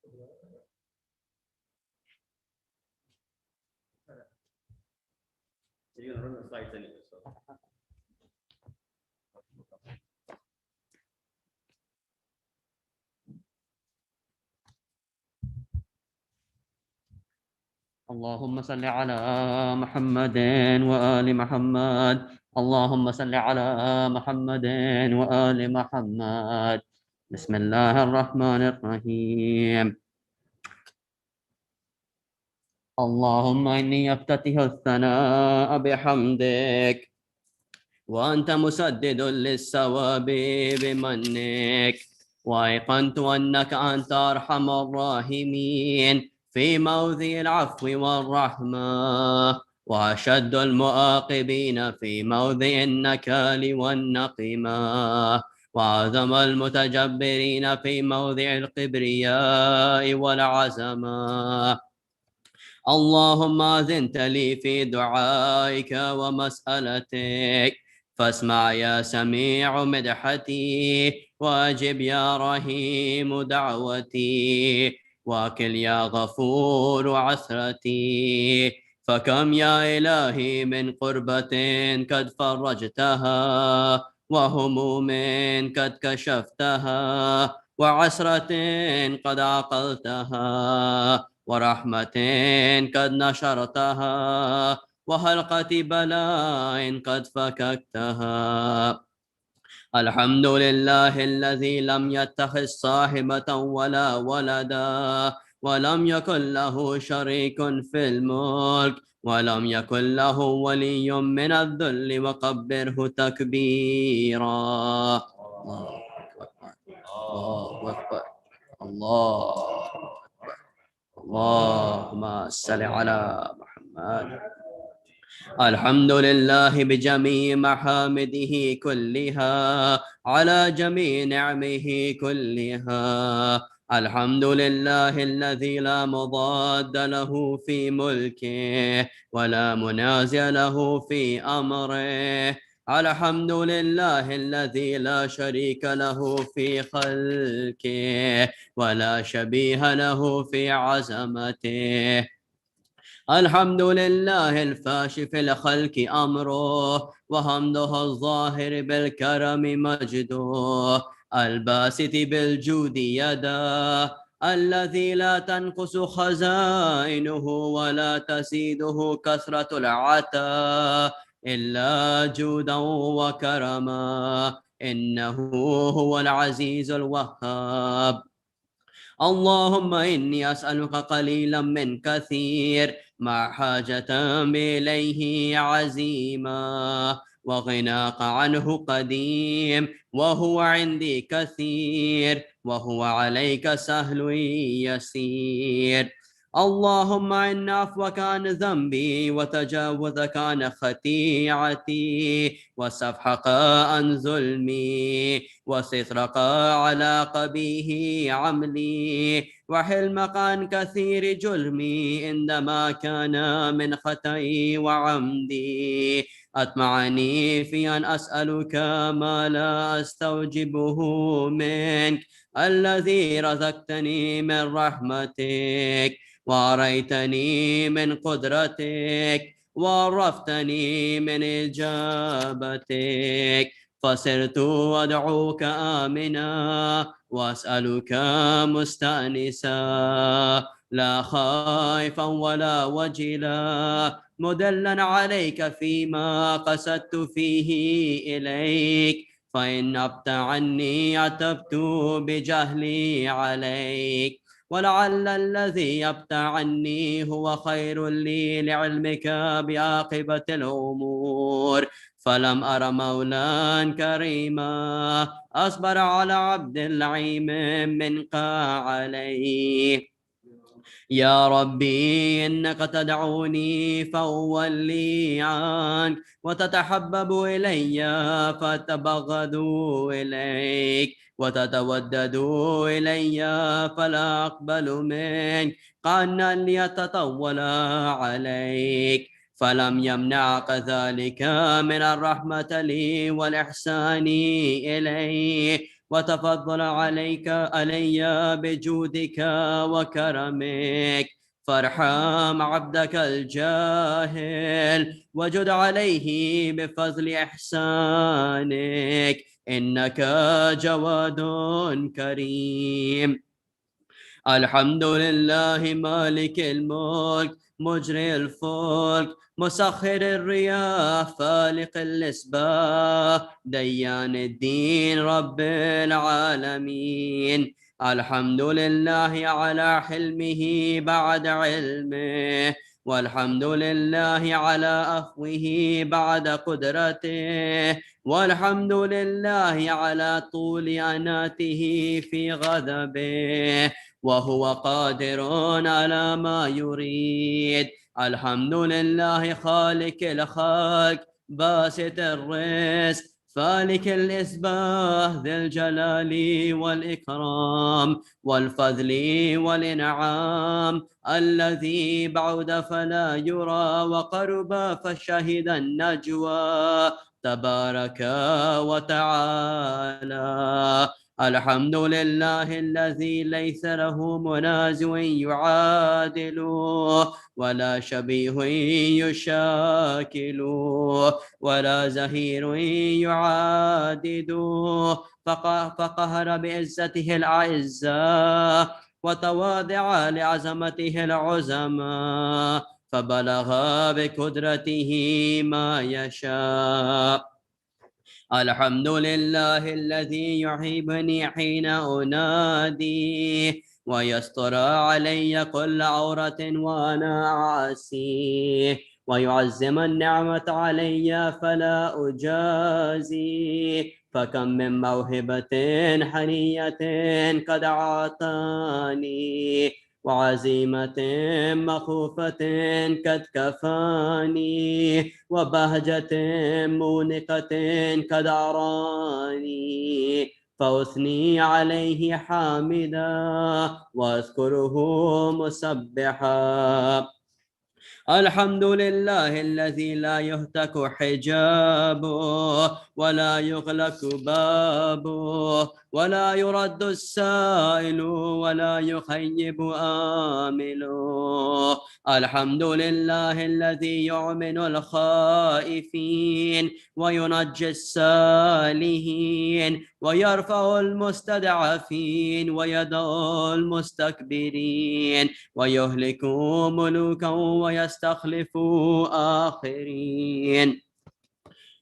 S1: You're gonna run the slides anyway, so. اللهم صل على محمد وآل محمد. اللهم صل على محمد وآل محمد. بسم الله الرحمن الرحيم. اللهم إني أفتتح الثناء بحمدك، وأنت مسدد للثواب بمنك، وأيقنت أنك أنت أرحم الراحمين في موضع العفو والرحمة، وأشد المعاقبين في موضع النكال والنقمة، وأعظم المتجبرين في موضع الكبرياء والعزمة. اللهم أذنت لي في دعائك ومسألتك، فاسمع يا سميع مدحتي، واجب يا رحيم دعوتي، واكل يا غفور عثرتي. فكم يا إلهي من قربة قد فرجتها، وهموم قد كشفتها، وعسرة قد عقلتها، ورحمة قد نشرتها، وحلقة بلاء قد فككتها. الحمد لله الذي لم يتخذ صاحبة ولا ولدا، ولم يكن له شريك في الملك، ولم يكن له ولي من الذل، وكبره تكبيرا. الله أكبر، الله أكبر، الله أكبر. اللهم صل على محمد. الحمد لله بجميع محامده كلها، على جميع نعمه كلها. الحمد لله الذي لا مضاد له في ملكه، ولا منازع له في أمره. الحمد لله الذي لا شريك له في خلقه، ولا شبيه له في عظمته. الحمد لله الفاشي في الخلق أمره، وحمده الظاهر بالكرم مجده، الباسط بالجود يده، الذي لا تنقص خزائنه ولا تزيده كثرة العطاء إلا جودا وكرما. إنه هو العزيز الوهاب. اللهم إني أسألك قليلا من كثير، مع حاجة إليه عزيمة، وغناك عنه قديم، وهو عندي كثير، وهو عليك سهل يسير. اللهم إن عفوك عن ذنبي، وتجاوزك عن خطيئتي، وسفحك عن ظلمي، وسترك على قبيح عملي، وحلمك عن كثير جرمي، عندما كان من خطئي وعمدي. أطمعني في أن أسألك ما لا أستوجبه منك، الذي رزقتني من رحمتك، وأريتني من قدرتك، وعرفتني من إجابتك. فصرت أدعوك آمنا، وأسألك مستأنسا، لا خائفا ولا وجلا، مدلا عليك فيما قصدت فيه إليك. فإن أبت عني عتبت بجهلي عليك، ولعل الذي يبت عني هو خير لي لعلمك بعاقبة الأمور. فلم أر مولا كريما أصبر على عبد العيم منك عليه. يا ربي إنك تدعوني فأولي عنك، وتتحبب إلي فأتبغض إليك، وتتودد إلي فلا أقبل منك، كأن ليتطول عليك. فلم يمنعك ذلك من الرحمة لي والإحسان إلي،
S9: وتفضل علي بجودك وكرمك، فارحم عبدك الجاهل وجد عليه بفضل إحسانك، إنك جواد كريم. الحمد لله مالك الملك مجري الفلك مسخر الرياح فالق الإصباح ديان الدين رب العالمين. الحمد لله على حلمه بعد علمه، والحمد لله على عفوه بعد قدرته، والحمد لله على طول أناته في غضبه وهو قادر على ما يريد. الحمد لله خالق الخلق باسط الرزق فالك الإسباح ذي الجلال والإكرام والفضل والإنعام، الذي بعد فلا يرى وقرب فشهد النجوى تبارك وتعالى. الحمد لله الذي ليس له منازع يعادله ولا شبيه يشاكله ولا زهير يعادده، فقهر بعزته الأعزاء وتواضع لعظمته العظماء، فبلغ بقدرته ما يشاء. الحمد لله الذي يحبني حين أنادي ويستر علي كل عورة وأنا أعصيه، ويعزم النعمة علي فلا أجازي، فكم من موهبة حنية قد أعطاني وعزيمة مخوفة قد كفاني وبهجة مونقة قد أراني، فأثني عليه حامدا وأذكره مسبحا. الحمد لله الذي لا يهتك حجابه ولا يغلق بابه ولا يرد السائل ولا يخيب آمله. الحمد لله الذي يؤمن الخائفين وينجي السالهين ويرفع المستضعفين ويدعو المستكبرين ويهلك ملوكا ويستخلف آخرين.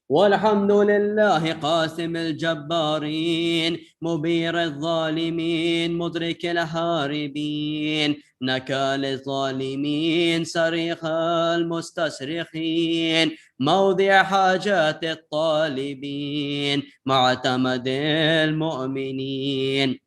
S9: والحمد لله قاسم الجبارين مبير الظالمين مدرك الهاربين نكال الظالمين صريخ المستصرخين موضع حاجات الطالبين معتمد المؤمنين.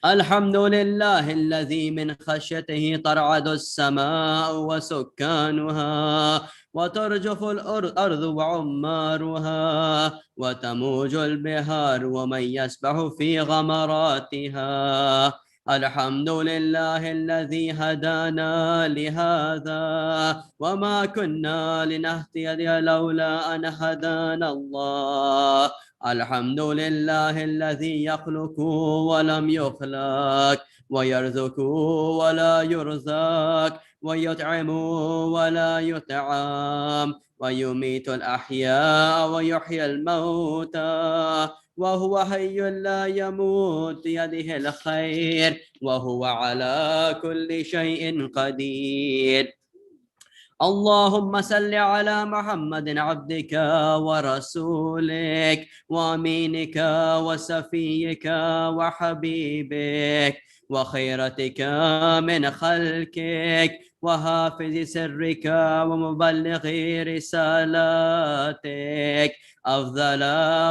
S9: الحمد لله الذي من خشيته ترعد السماء وسكانها وترجف الأرض وعمارها وتموج البحار ومن يسبح في غمراتها. الحمد لله الذي هدانا لهذا وما كنا لنهتدي لولا أن هدانا الله. الحمد لله الذي يخلق ولم يخلق ويرزق ولا يرزق ويطعم ولا يطعم ويميت الأحياء ويحيي الموتى وهو حي لا يموت بيده الخير وهو على كل شيء قدير. اللهم صل على محمد عبدك ورسولك وامينك وسفيك وحبيبك وخيرتك من خلقك وحافظ سرك ومبلغ رسالاتك أفضل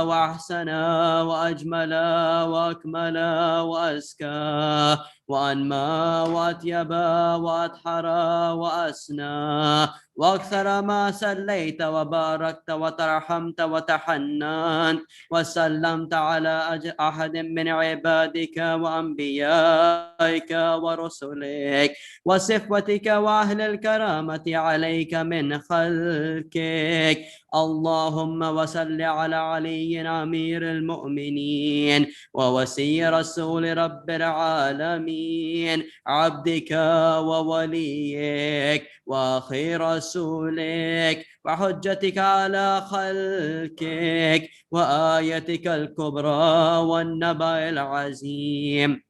S9: وأحسن وأجمل وأكمل وأزكى وأنمى وأطيب وأطهر وأسنى وأكثر ما صليت وباركت وترحمت وتحننت وسلمت على أحد من عبادك وأنبيائك ورسلك وصفوتك وأهل الكرامة عليك من خلقك. اللهم وصل على علي أمير المؤمنين ووسي رسول رب العالمين، عبدك ووليك وأخي رسولك وحجتك على خلقك وآيتك الكبرى والنبأ العظيم.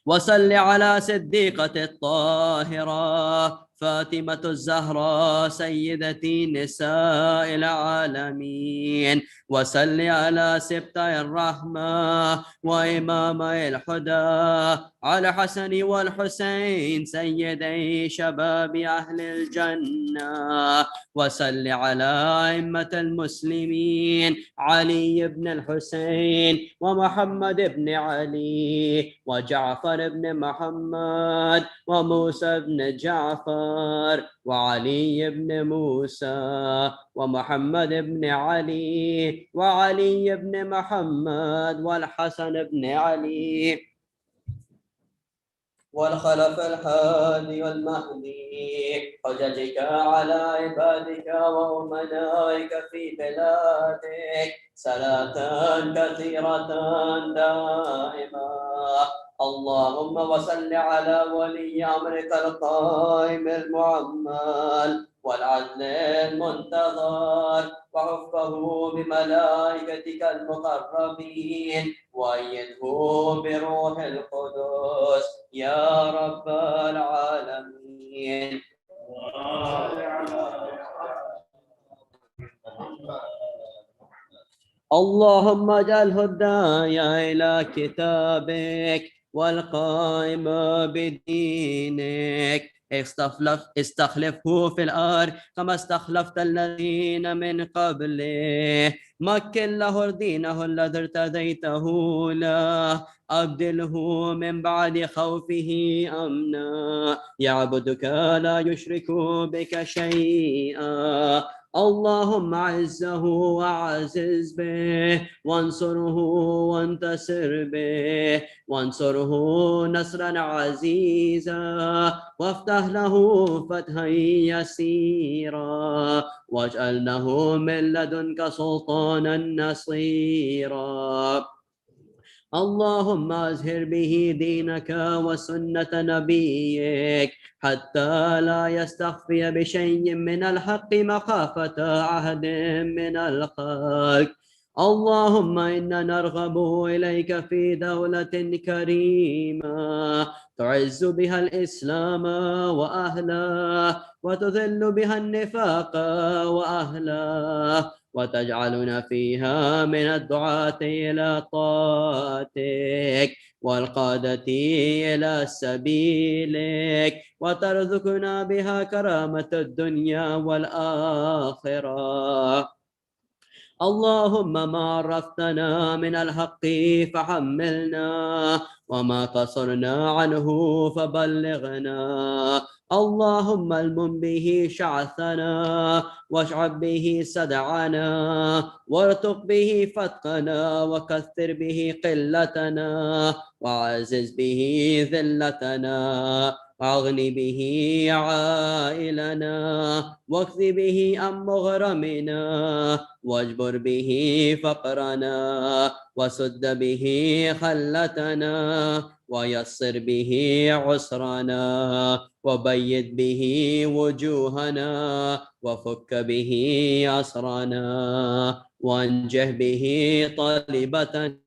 S9: وصل على صديقة الطاهرة فاطمة الزهراء سيدتي نساء العالمين. وصل على سبطي الرحمة وإمامي الهدى على الحسن والحسين سيدي شباب أهل الجنة. وصل على أئمة المسلمين علي بن الحسين ومحمد بن علي وجعفر بن محمد وموسى بن جعفر وعلي بن موسى ومحمد بن علي وعلي بن محمد والحسن بن علي والخلف الهادي والمهدي، حججك على عبادك وأمنائك في بلادك صلاة كثيرة دائمة. اللهم وصل على ولي أمرك القائم المعمل والعدل المنتظر وحفظه بملائكتك المقربين وأيده بروح القدس يا رب العالمين. اللهم اجعله الداعي إلى كتابك والقائم بدينك، استخلفه في الأرض كما استخلفت الذين من قبله. مكن له دينه الذي ارتديته له، أبدله من بعد خوفه أمنا، يعبدك لا يشرك بك شيئا. اللهم أعزه وأعزز به، وانصره وانتصر به، وانصره نصرا عزيزا، وافتح له فتحا يسيرا، واجعل له من لدنك سلطانا نصيرا. اللهم أزهر به دينك وسنة نبيك حتى لا يستخفي بشيء من الحق مخافة عهد من الخلق. اللهم إنا نرغب إليك في دولة كريمة تعز بها الإسلام وأهله، وتذل بها النفاق وأهله، وتجعلنا فيها من الدعاة إلى طاعتك والقادة إلى سبيلك، وترزقنا بها كرامة الدنيا والآخرة. اللهم ما عرفتنا من الحق فحملنا، وما قصرنا عنه فبلغنا. اللهم المم به شعثنا، واشعب به صدعنا، وارتق به فتقنا، وكثر به قلتنا، وعزز به ذلتنا، واغن به عائلنا، واكث به عن مغرمنا، واجبر به فقرنا، وسد به خلتنا، ويسر به عسرنا، وبيد به وجوهنا، وفك به أسرنا، وانجه به طالبتنا،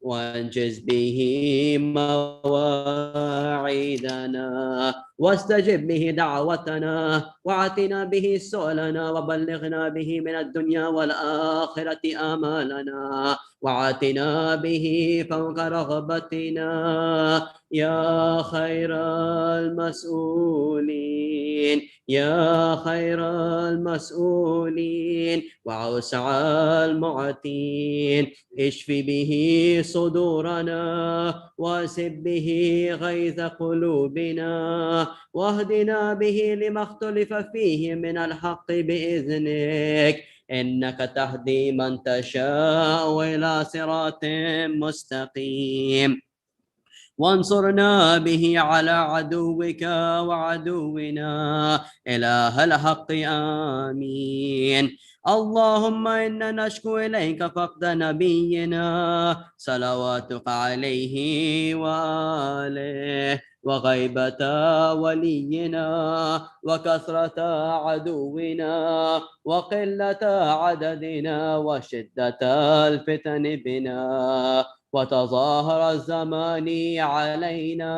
S9: وانجز به مواعيدنا، واستجب به دعوتنا، وعتنا به سؤلنا، وبلغنا به من الدنيا والآخرة آمالنا، وعاتنا به فوق رغبتنا يا خير المسؤولين، يا خير المسؤولين وأوسع المعطين. اشف به صدورنا، واسب به غيظ قلوبنا، واهدنا به لما اختلف فيه من الحق بإذنك، إنك تهدي من تشاء إلى صراط مستقيم. وانصرنا به على عدوك وعدونا إله الحق آمين. اللهم إنا نشكو إليك فقد نبينا صلواتك عليه وآله وغيبة ولينا وكثرة عدونا وقلة عددنا وشدة الفتن بنا وتظاهر الزمان علينا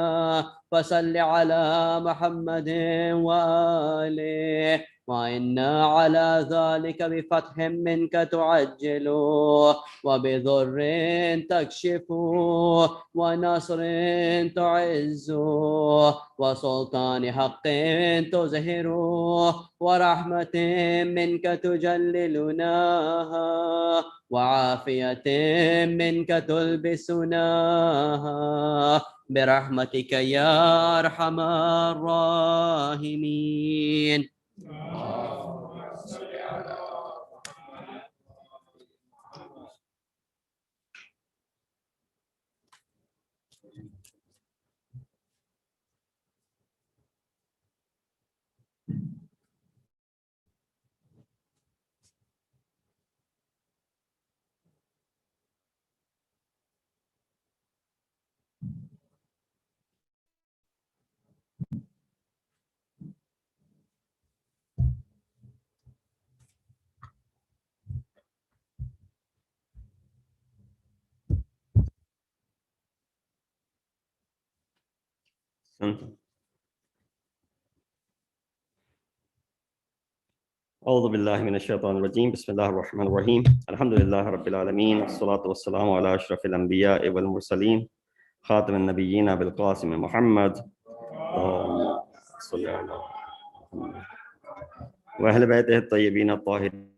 S9: فصل على محمد وآله وإنا على ذلك بفتح منك تعجل وبضر تكشف ونصر تعز وسلطان حق تزهر ورحمة منك تجللناها وعافية منك تلبسناها برحمتك يا أرحم الراحمين.
S1: أعوذ بالله من الشيطان الرجيم بسم الله الرحمن الرحيم الحمد لله رب العالمين والصلاة والسلام على أشرف الأنبياء والمرسلين خاتم النبيين بالقاسم محمد اللهم صل على محمد وأهل بيته الطيبين الطاهرين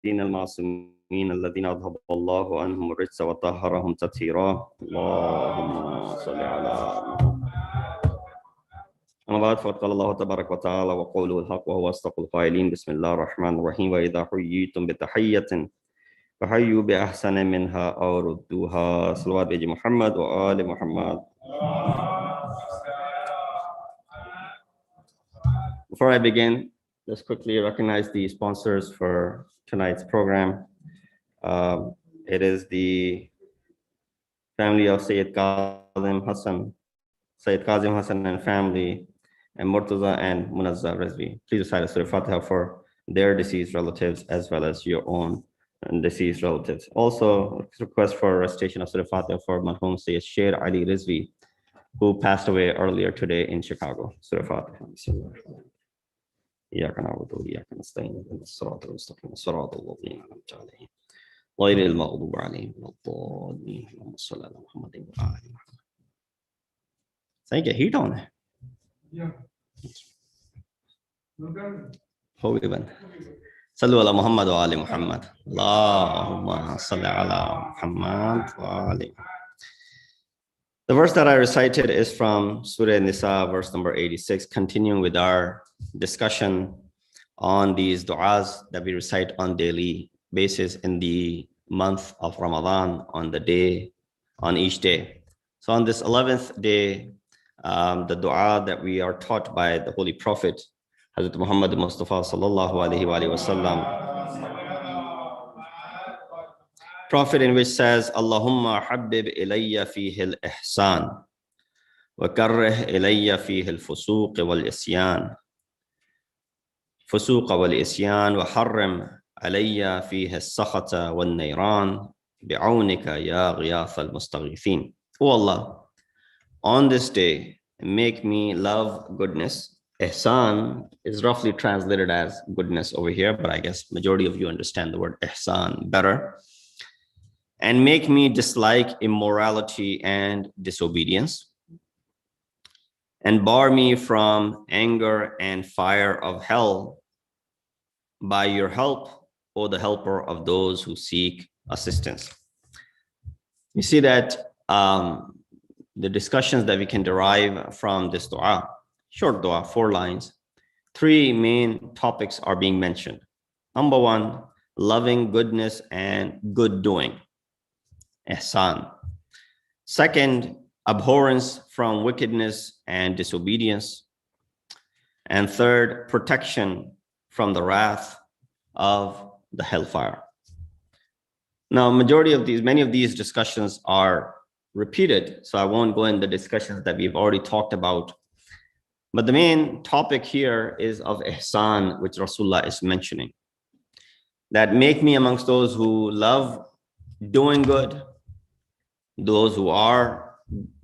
S1: المعصومين الذين أذهب الله عنهم الرجس وطهرهم تطهيرا اللهم صل على محمد. أما بعد فقد قال الله تبارك وتعالى وقوله الحق وهو أصدق القائلين بسم الله الرحمن الرحيم وإذا حييتم بتحية فحيوا بأحسن منها أو ردوها صلوات بيجي محمد وآل محمد. Before I begin, let's quickly recognize the sponsors for tonight's program. It is the family of Syed Kazim Hassan and family, and Murtaza and Munazza Rizvi. Please recite a Surah Fatiha for their deceased relatives as well as your own deceased relatives. Also, request for a recitation of Surah Fatiha for Marhum Syed Ali Rizvi, who passed away earlier today in Chicago. Surah Fatiha. إياك نعبد وإياك نستعين اهدنا الصراط المستقيم صراط الذين أنعمت عليهم غير المغضوب عليهم ولا الضالين اللهم صل على محمد وآل محمد. Say get heat on it. Yeah. Holy one. Sallu ala Muhammad wa ali Muhammad. Allahumma salli ala Muhammad wa ali. The verse that I recited is from Surah Nisa, verse number 86, continuing with our discussion on these du'as that we recite on daily basis in the month of Ramadan, on each day. So on this 11th day, the dua that we are taught by the Holy Prophet, Hazrat Muhammad Mustafa sallallahu alaihi wasallam, Prophet in which says, Allahumma habib ilayya fihi al-ihsan wa karrih ilayya fihi al-fusuq wal-isyan wa harrim alayya fihi al-sakhata wal-nayran bi'awnika ya ghiyath al-mustaghithin. O Allah, on this day, make me love goodness. Ihsan is roughly translated as goodness over here, but I guess majority of you understand the word ihsan better. And make me dislike immorality and disobedience. And bar me from anger and fire of hell by your help, O the helper of those who seek assistance. You see that the discussions that we can derive from this dua, short dua, 4 lines, 3 main topics are being mentioned. Number 1, loving goodness and good doing, ihsan. Second, abhorrence from wickedness and disobedience. And third, protection from the wrath of the hellfire. Now, many of these discussions are repeated, so I won't go in the discussions that we've already talked about. But the main topic here is of ihsan, which Rasulullah is mentioning. That make me amongst those who love doing good, those who are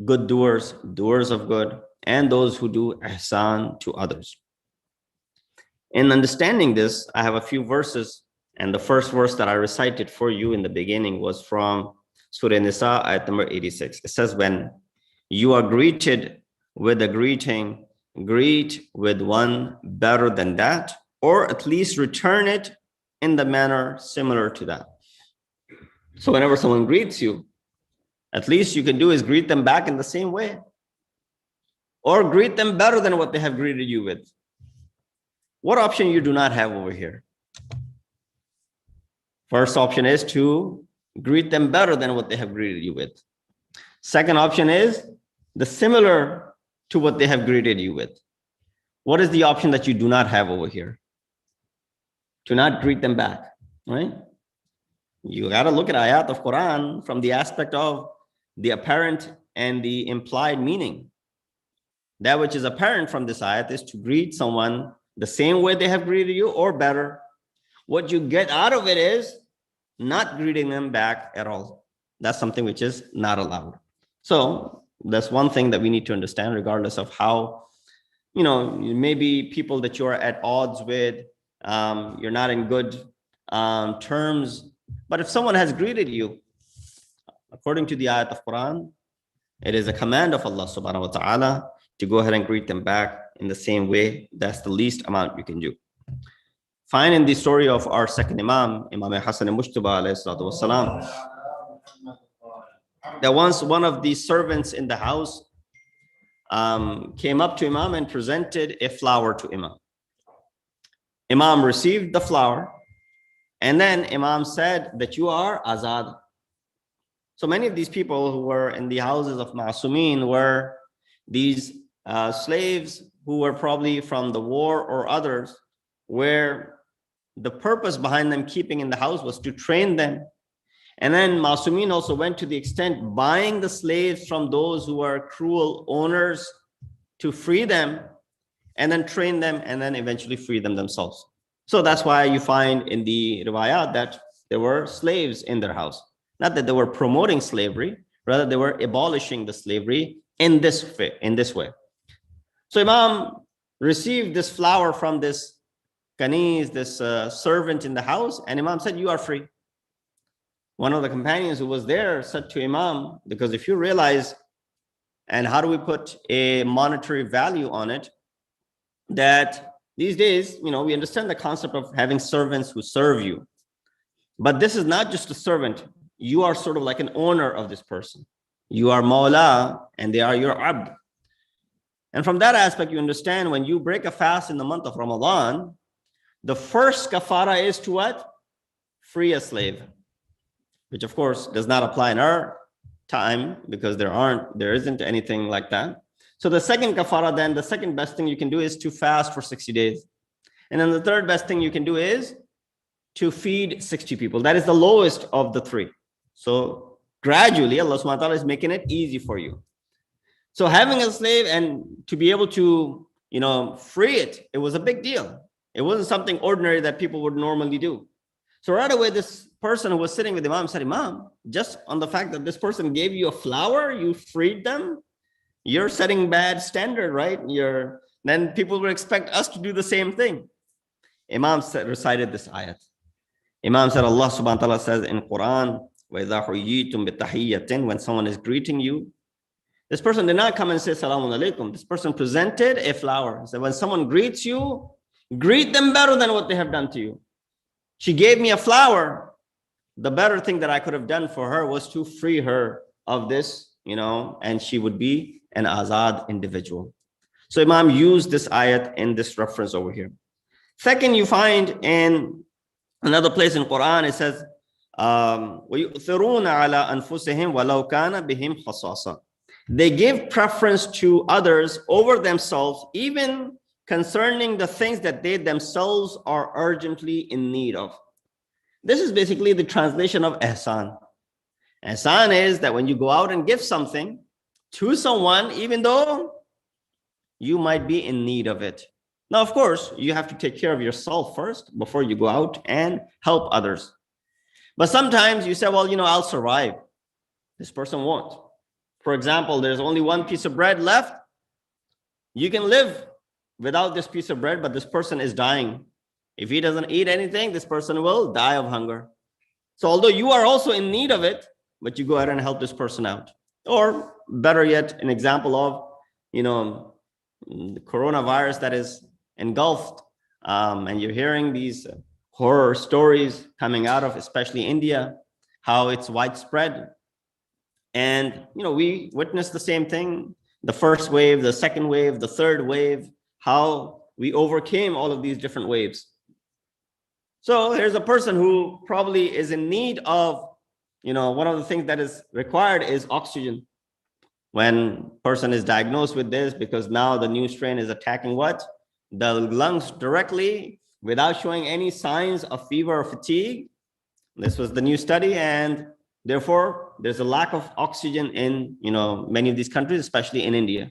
S1: good doers, doers of good, and those who do ihsan to others. In understanding this, I have a few verses, and the first verse that I recited for you in the beginning was from Surah Nisa, ayat number 86. It says, when you are greeted with a greeting, greet with one better than that, or at least return it in the manner similar to that. So whenever someone greets you, at least you can do is greet them back in the same way, or greet them better than what they have greeted you with. What option you do not have over here? First option is to greet them better than what they have greeted you with. Second option is the similar to what they have greeted you with. What is the option that you do not have over here? To not greet them back, right? You got to look at ayat of Quran from the aspect of the apparent and the implied meaning. That which is apparent from this ayat is to greet someone the same way they have greeted you or better. What you get out of it is not greeting them back at all. That's something which is not allowed. So that's one thing that we need to understand, regardless of how, maybe people that you're at odds with, you're not in good terms. But if someone has greeted you, according to the ayat of Quran, it is a command of Allah subhanahu wa ta'ala to go ahead and greet them back in the same way. That's the least amount you can do. Find in the story of our second Imam, Imam Hassan al-Mushtaba alayhi salatu wasalam, that once one of the servants in the house came up to Imam and presented a flower to Imam. Imam received the flower, and then Imam said that you are Azad. So many of these people who were in the houses of Ma'asumin were these slaves who were probably from the war or others, where the purpose behind them keeping in the house was to train them. And then Ma'asumin also went to the extent buying the slaves from those who were cruel owners to free them and then train them and then eventually free them themselves. So that's why you find in the riwayat that there were slaves in their house. Not that they were promoting slavery, rather they were abolishing the slavery in this way. So Imam received this flower from this Kaniz, this servant in the house, and Imam said, you are free. One of the companions who was there said to Imam, because if you realize, and how do we put a monetary value on it, that these days, we understand the concept of having servants who serve you. But this is not just a servant. You are sort of like an owner of this person. You are Maulā, and they are your abd. And from that aspect, you understand when you break a fast in the month of Ramadan, the first kafara is to what? Free a slave, which of course does not apply in our time because there isn't anything like that. So the second kafara, then the second best thing you can do is to fast for 60 days. And then the third best thing you can do is to feed 60 people. That is the lowest of the three. So gradually Allah subhanahu wa ta'ala is making it easy for you. So having a slave and to be able to, free it, it was a big deal. It wasn't something ordinary that people would normally do. So right away, this person who was sitting with Imam said, Imam, just on the fact that this person gave you a flower, you freed them, you're setting bad standard, right? Then people will expect us to do the same thing. Imam recited this ayat. Imam said, Allah subhanahu wa ta'ala says in Quran, وَإِذَا حُيِّيتُم بِتَحِيَّةٍ, when someone is greeting you, this person did not come and say, Salamun alaikum. This person presented a flower. He said, when someone greets you, greet them better than what they have done to you. She gave me a flower. The better thing that I could have done for her was to free her of this, and she would be an Azad individual. So Imam used this ayat in this reference over here. Second, you find in another place in Quran, it says, وَيُؤْثِرُونَ عَلَىٰ أَنفُسِهِمْ وَلَوْ كَانَ بِهِمْ خَصَاصًا. They give preference to others over themselves, even concerning the things that they themselves are urgently in need of. This is basically the translation of ihsan. Ihsan is that when you go out and give something to someone, even though you might be in need of it. Now, of course, you have to take care of yourself first before you go out and help others. But sometimes you say, well, I'll survive. This person won't. For example, there's only one piece of bread left. You can live without this piece of bread, but this person is dying. If he doesn't eat anything, this person will die of hunger. So although you are also in need of it, but you go ahead and help this person out. Or better yet, an example of, the coronavirus that is engulfed, and you're hearing these horror stories coming out of especially India, how it's widespread. And, we witnessed the same thing, the first wave, the second wave, the third wave, how we overcame all of these different waves. So here's a person who probably is in need of, one of the things that is required is oxygen. When person is diagnosed with this, because now the new strain is attacking what? The lungs directly without showing any signs of fever or fatigue. This was the new study, and therefore there's a lack of oxygen in, many of these countries, especially in India.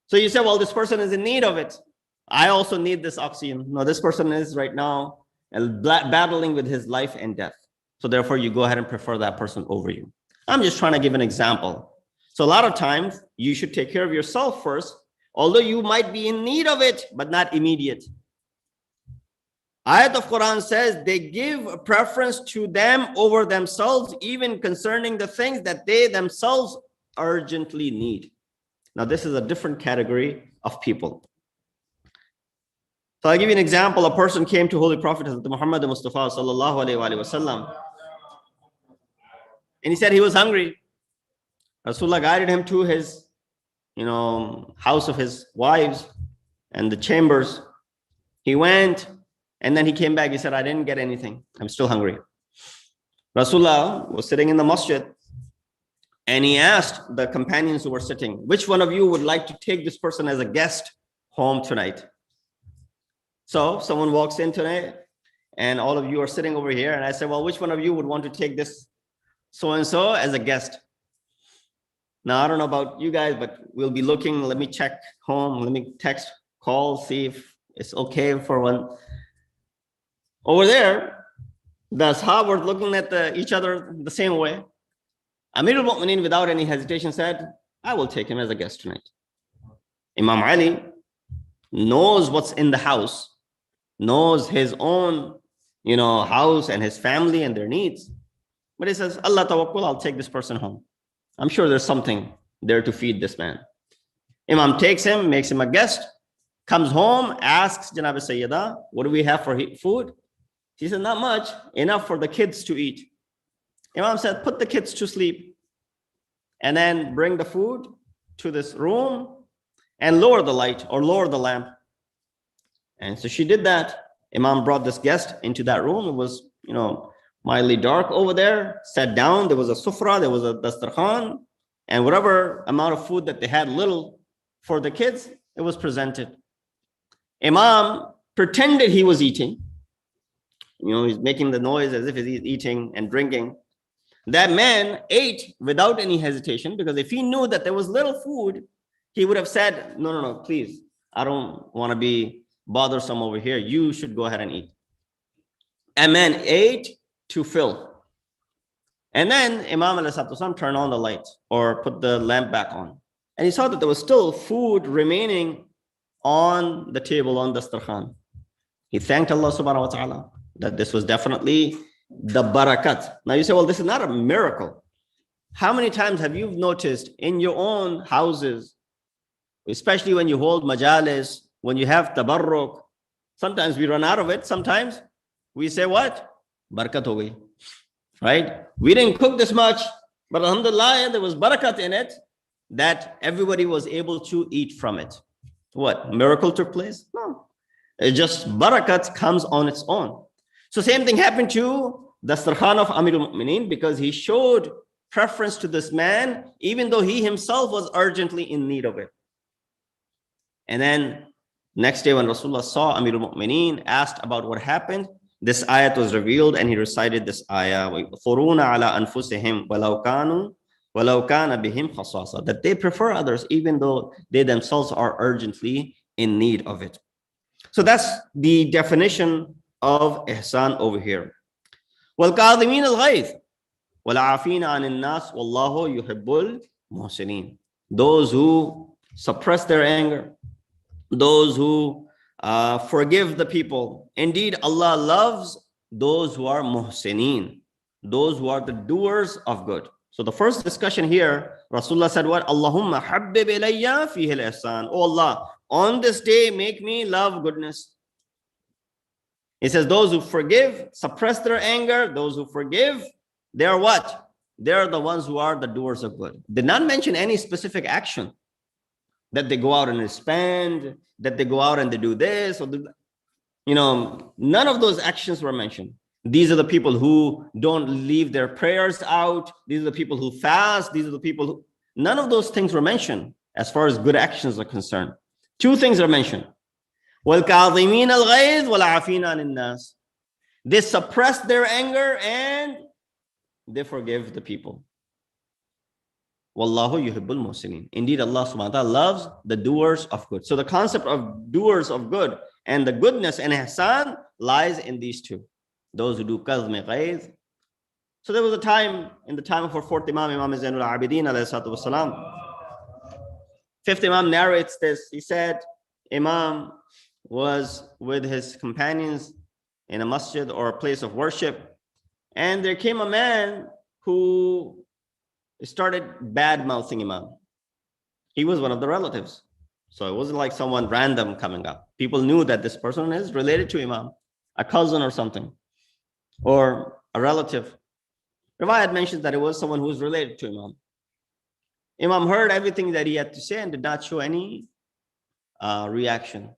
S1: So you say, well, this person is in need of it. I also need this oxygen. No, this person is right now battling with his life and death. So therefore you go ahead and prefer that person over you. I'm just trying to give an example. So a lot of times you should take care of yourself first, although you might be in need of it, but not immediate. Ayat of Quran says they give a preference to them over themselves, even concerning the things that they themselves urgently need. Now, this is a different category of people. So I'll give you an example. A person came to Holy Prophet Muhammad Mustafa sallallahu alaihi wasallam, and he said he was hungry. Rasulullah guided him to his, house of his wives and the chambers. He went, and then he came back. He said, I didn't get anything. I'm still hungry. Rasulullah was sitting in the masjid, and he asked the companions who were sitting, which one of you would like to take this person as a guest home tonight? So someone walks in today, and all of you are sitting over here. And I said, well, which one of you would want to take this so-and-so as a guest? Now, I don't know about you guys, but we'll be looking. Let me check home. Let me text, call, see if it's okay for one. Over there, the Ashab were looking at each other the same way. Amir al-Mu'mineen, without any hesitation, said, I will take him as a guest tonight. Imam Ali knows what's in the house, knows his own, house and his family and their needs. But he says, Allah tawakkul, I'll take this person home. I'm sure there's something there to feed this man. Imam takes him, makes him a guest, comes home, asks Janab Sayyida, what do we have for food? She said, not much, enough for the kids to eat. Imam said, put the kids to sleep and then bring the food to this room and lower the light or lower the lamp. And so she did that. Imam brought this guest into that room. It was, mildly dark over there, sat down. There was a sufra, there was a dastarkhan, and whatever amount of food that they had, little for the kids, it was presented. Imam pretended he was eating. He's making the noise as if he's eating and drinking. That man ate without any hesitation, because if he knew that there was little food, he would have said, no, please, I don't want to be bothersome over here. You should go ahead and eat. A man ate to fill. And then Imam ﷺ turned on the light or put the lamp back on. And he saw that there was still food remaining on the table, on the dastarkhan. He thanked Allah subhanahu wa ta'ala that this was definitely the barakat. Now you say, well, this is not a miracle. How many times have you noticed in your own houses, especially when you hold majalis, when you have tabarruk, sometimes we run out of it. Sometimes we say what? Barakat ho gayi, right? We didn't cook this much, but alhamdulillah, there was barakat in it that everybody was able to eat from it. What? Miracle took place? No. It's just barakat comes on its own. So same thing happened to the Dastarkhan of Amir al-Mu'mineen, because he showed preference to this man, even though he himself was urgently in need of it. And then next day when Rasulullah saw Amirul Mu'mineen, asked about what happened, this ayat was revealed and he recited this ayah, وَيُؤْثِرُونَ عَلَىٰ أَنفُسِهِمْ وَلَوْ كَانَ بِهِمْ خَصَاصَةٌ, that they prefer others even though they themselves are urgently in need of it. So that's the definition of ihsan over here. وَالْكَاظِمِينَ الْغَيْظَ وَالْعَافِينَ عَنِ النَّاسِ وَاللَّهُ يُحِبُّ الْمُحْسِنِينَ. Those who suppress their anger, those who forgive the people. Indeed, Allah loves those who are muhsineen, those who are the doers of good. So the first discussion here, Rasulullah said what? Allahumma habbib ilayya fihi al-ihsan. Oh Allah, on this day, make me love goodness. He says those who forgive, suppress their anger, those who forgive, they are what? They are the ones who are the doers of good. Did not mention any specific action, that they go out and spend, that they go out and they do this, or none of those actions were mentioned. These are the people who don't leave their prayers out. These are the people who fast. These are the people who, none of those things were mentioned as far as good actions are concerned. Two things are mentioned. وَالْكَاظِمِينَ الْغَيْظَ وَالْعَافِينَ عَنِ النَّاسِ. They suppress their anger and they forgive the people. Wallahu yuhibbul muhsinin. Indeed, Allah subhanahu wa ta'ala loves the doers of good. So the concept of doers of good and the goodness and ihsan lies in these two. Those who do kazm ghayz. So there was a time, in the time of our fourth Imam, Imam Zainul Abidin alayhi salatu wasalam. Fifth Imam narrates this. He said, Imam was with his companions in a masjid or a place of worship, and there came a man who started bad-mouthing Imam. He was one of the relatives. So it wasn't like someone random coming up. People knew that this person is related to Imam, a cousin or something, or a relative. Riwayat mentions that it was someone who was related to Imam. Imam heard everything that he had to say and did not show any reaction.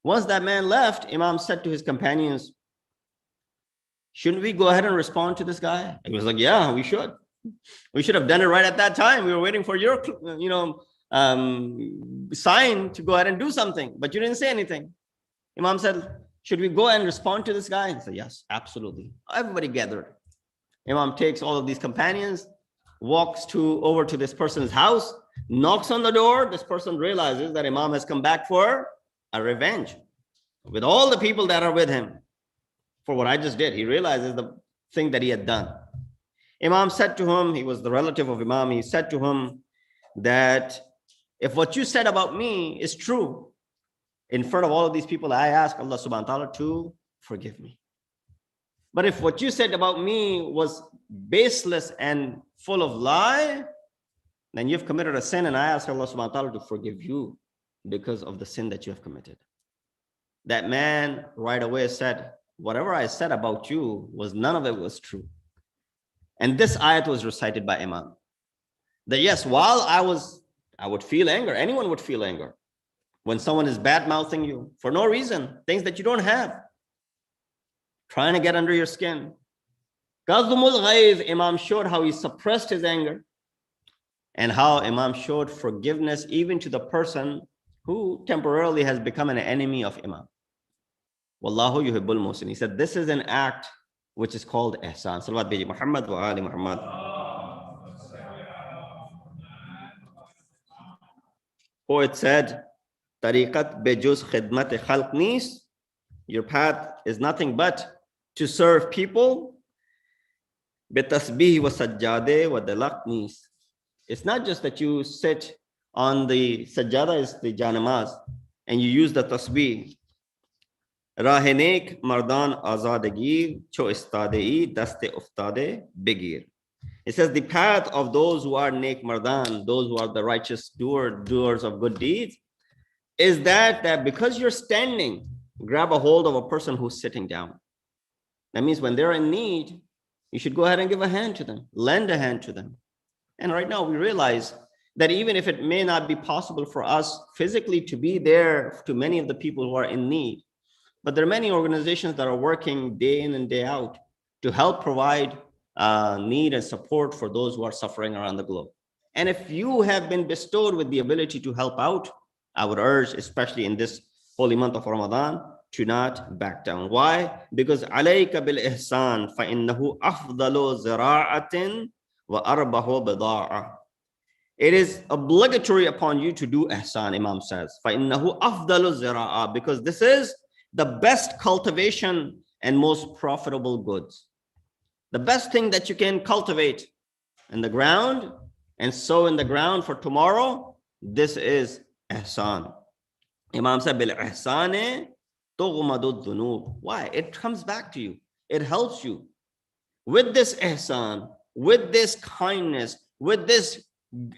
S1: Once that man left, Imam said to his companions, shouldn't we go ahead and respond to this guy? He was like, yeah, we should. We should have done it right at that time. We were waiting for your, sign to go ahead and do something, but you didn't say anything. Imam said, should we go and respond to this guy? He said, yes, absolutely. Everybody gathered. Imam takes all of these companions, walks over to this person's house, knocks on the door. This person realizes that Imam has come back for a revenge with all the people that are with him for what I just did. He realizes the thing that he had done. Imam said to him, he was the relative of Imam, he said to him that if what you said about me is true, in front of all of these people, I ask Allah subhanahu wa ta'ala to forgive me. But if what you said about me was baseless and full of lie, then you've committed a sin, and I ask Allah subhanahu wa ta'ala to forgive you because of the sin that you have committed. That man right away said, whatever I said about you none of it was true. And this ayat was recited by Imam. That yes, while I would feel anger, anyone would feel anger. When someone is bad-mouthing you for no reason, things that you don't have, trying to get under your skin. Qazmul ghayz, Imam showed how he suppressed his anger and how Imam showed forgiveness even to the person who temporarily has become an enemy of Imam. Wallahu yuhibbul muhsin. He said this is an act which is called ihsan. Salawat bi Muhammad wa ali Muhammad. Poet said, Tariqat bejuz khidmat khalq nis. Your path is nothing but to serve people. Betasbih wa sajjade wa dalaq nis. It's not just that you sit on the sajjada, is the janamaz, and you use the tasbih. Rahenek mardan azadagir cho istadei daste uftade begir. It says the path of those who are nek mardan, those who are the righteous doers of good deeds, is that because you're standing, grab a hold of a person who's sitting down. That means when they're in need, you should go ahead and give a hand to them, lend a hand to them. And right now we realize that even if it may not be possible for us physically to be there to many of the people who are in need, but there are many organizations that are working day in and day out to help provide need and support for those who are suffering around the globe. And if you have been bestowed with the ability to help out, I would urge, especially in this holy month of Ramadan, to not back down. Why? Because عليك بالإحسان فإنه أفضل زراعة وأربح بضاعة. It is obligatory upon you to do ihsan, Imam says. فإنه أفضل زراعة, because this is the best cultivation and most profitable goods. The best thing that you can cultivate in the ground and sow in the ground for tomorrow, this is ihsan. Imam said, bil ihsani tughmadu dhunub. Why? It comes back to you. It helps you. With this ihsan, with this kindness, with this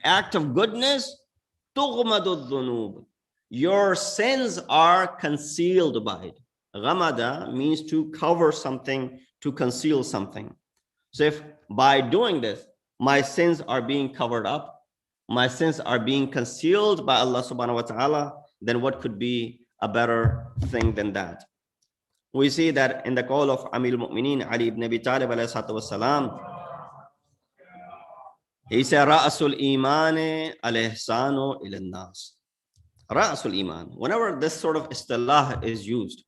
S1: act of goodness, tughmadu dhunub. Your sins are concealed by it. Ghamada means to cover something, to conceal something. So if by doing this, my sins are being covered up, my sins are being concealed by Allah subhanahu wa ta'ala, then what could be a better thing than that? We see that in the call of Amir al-Mu'mineen Ali ibn Abi Talib alayhi salatu wasalam, he said, Ra'asul imani al-ihsanu ila nas. Ra'asul iman. Whenever this sort of istilah is used,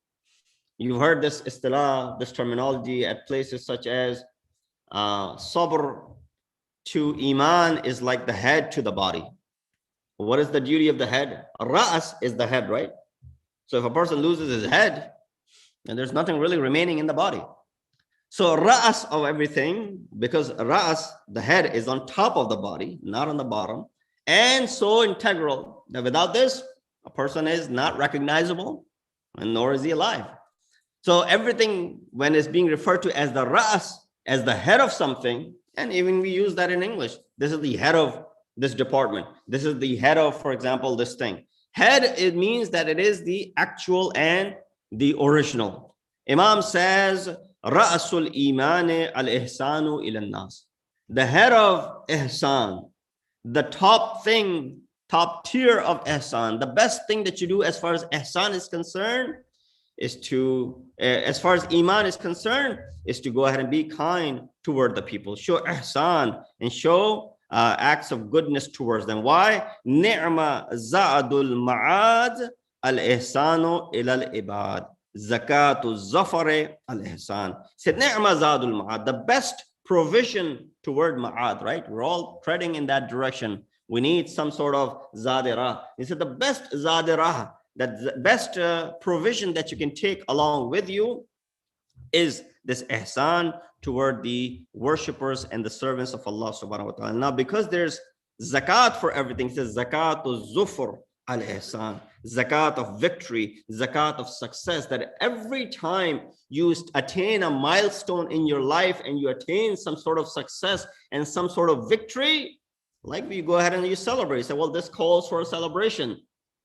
S1: you've heard this istilah, this terminology at places such as sabr to iman is like the head to the body. What is the duty of the head? Ra'as is the head, right? So if a person loses his head, then there's nothing really remaining in the body. So ra'as of everything, because ra'as, the head, is on top of the body, not on the bottom, and so integral that without this, a person is not recognizable, and nor is he alive. So everything, when it's being referred to as the ra'as, as the head of something, and even we use that in English, this is the head of this department. This is the head of, for example, this thing. Head, it means that it is the actual and the original. Imam says, Ra'asul imani al-ihsanu ila nas. The head of ihsan, the top thing, top tier of ihsan, the best thing that you do as far as ihsan is concerned, is to, as far as iman is concerned, is to go ahead and be kind toward the people. Show ihsan and show acts of goodness towards them. Why? Ni'ma za'adul ma'ad al-ihsanu ila al-ibad. Zakatu zafare al-ihsan. Said Ni'ma za'adul ma'ad. The best provision toward ma'ad, right? We're all treading in that direction. We need some sort of zadirah. He said the best zadirah, that the best provision that you can take along with you is this ihsan toward the worshippers and the servants of Allah subhanahu wa ta'ala. Now, because there's zakat for everything, it says zakatu zufur al-ihsan, zakat of victory, zakat of success, that every time you attain a milestone in your life and you attain some sort of success and some sort of victory, like you go ahead and you celebrate. You say, well, this calls for a celebration.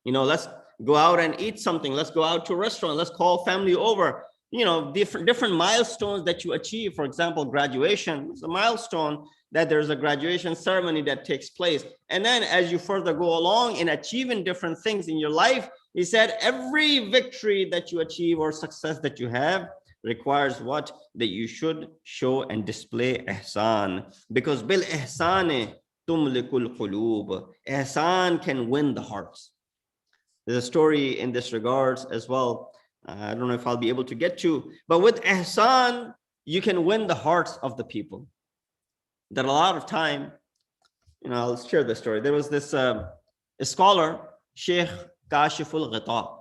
S1: You know, let's go out and eat something. Let's go out to a restaurant. Let's call family over. You know, different milestones that you achieve. For example, graduation is a milestone, that there's a graduation ceremony that takes place. And then as you further go along in achieving different things in your life, he said every victory that you achieve or success that you have requires what? That you should show and display ihsan. Because bil ihsani tumlikul qulub. Ihsan can win the hearts. There's a story in this regards as well. I don't know if I'll be able to get to, but with ihsan, you can win the hearts of the people. That a lot of time, you know, I'll share this story. There was this scholar, Sheikh Kashiful Ghita,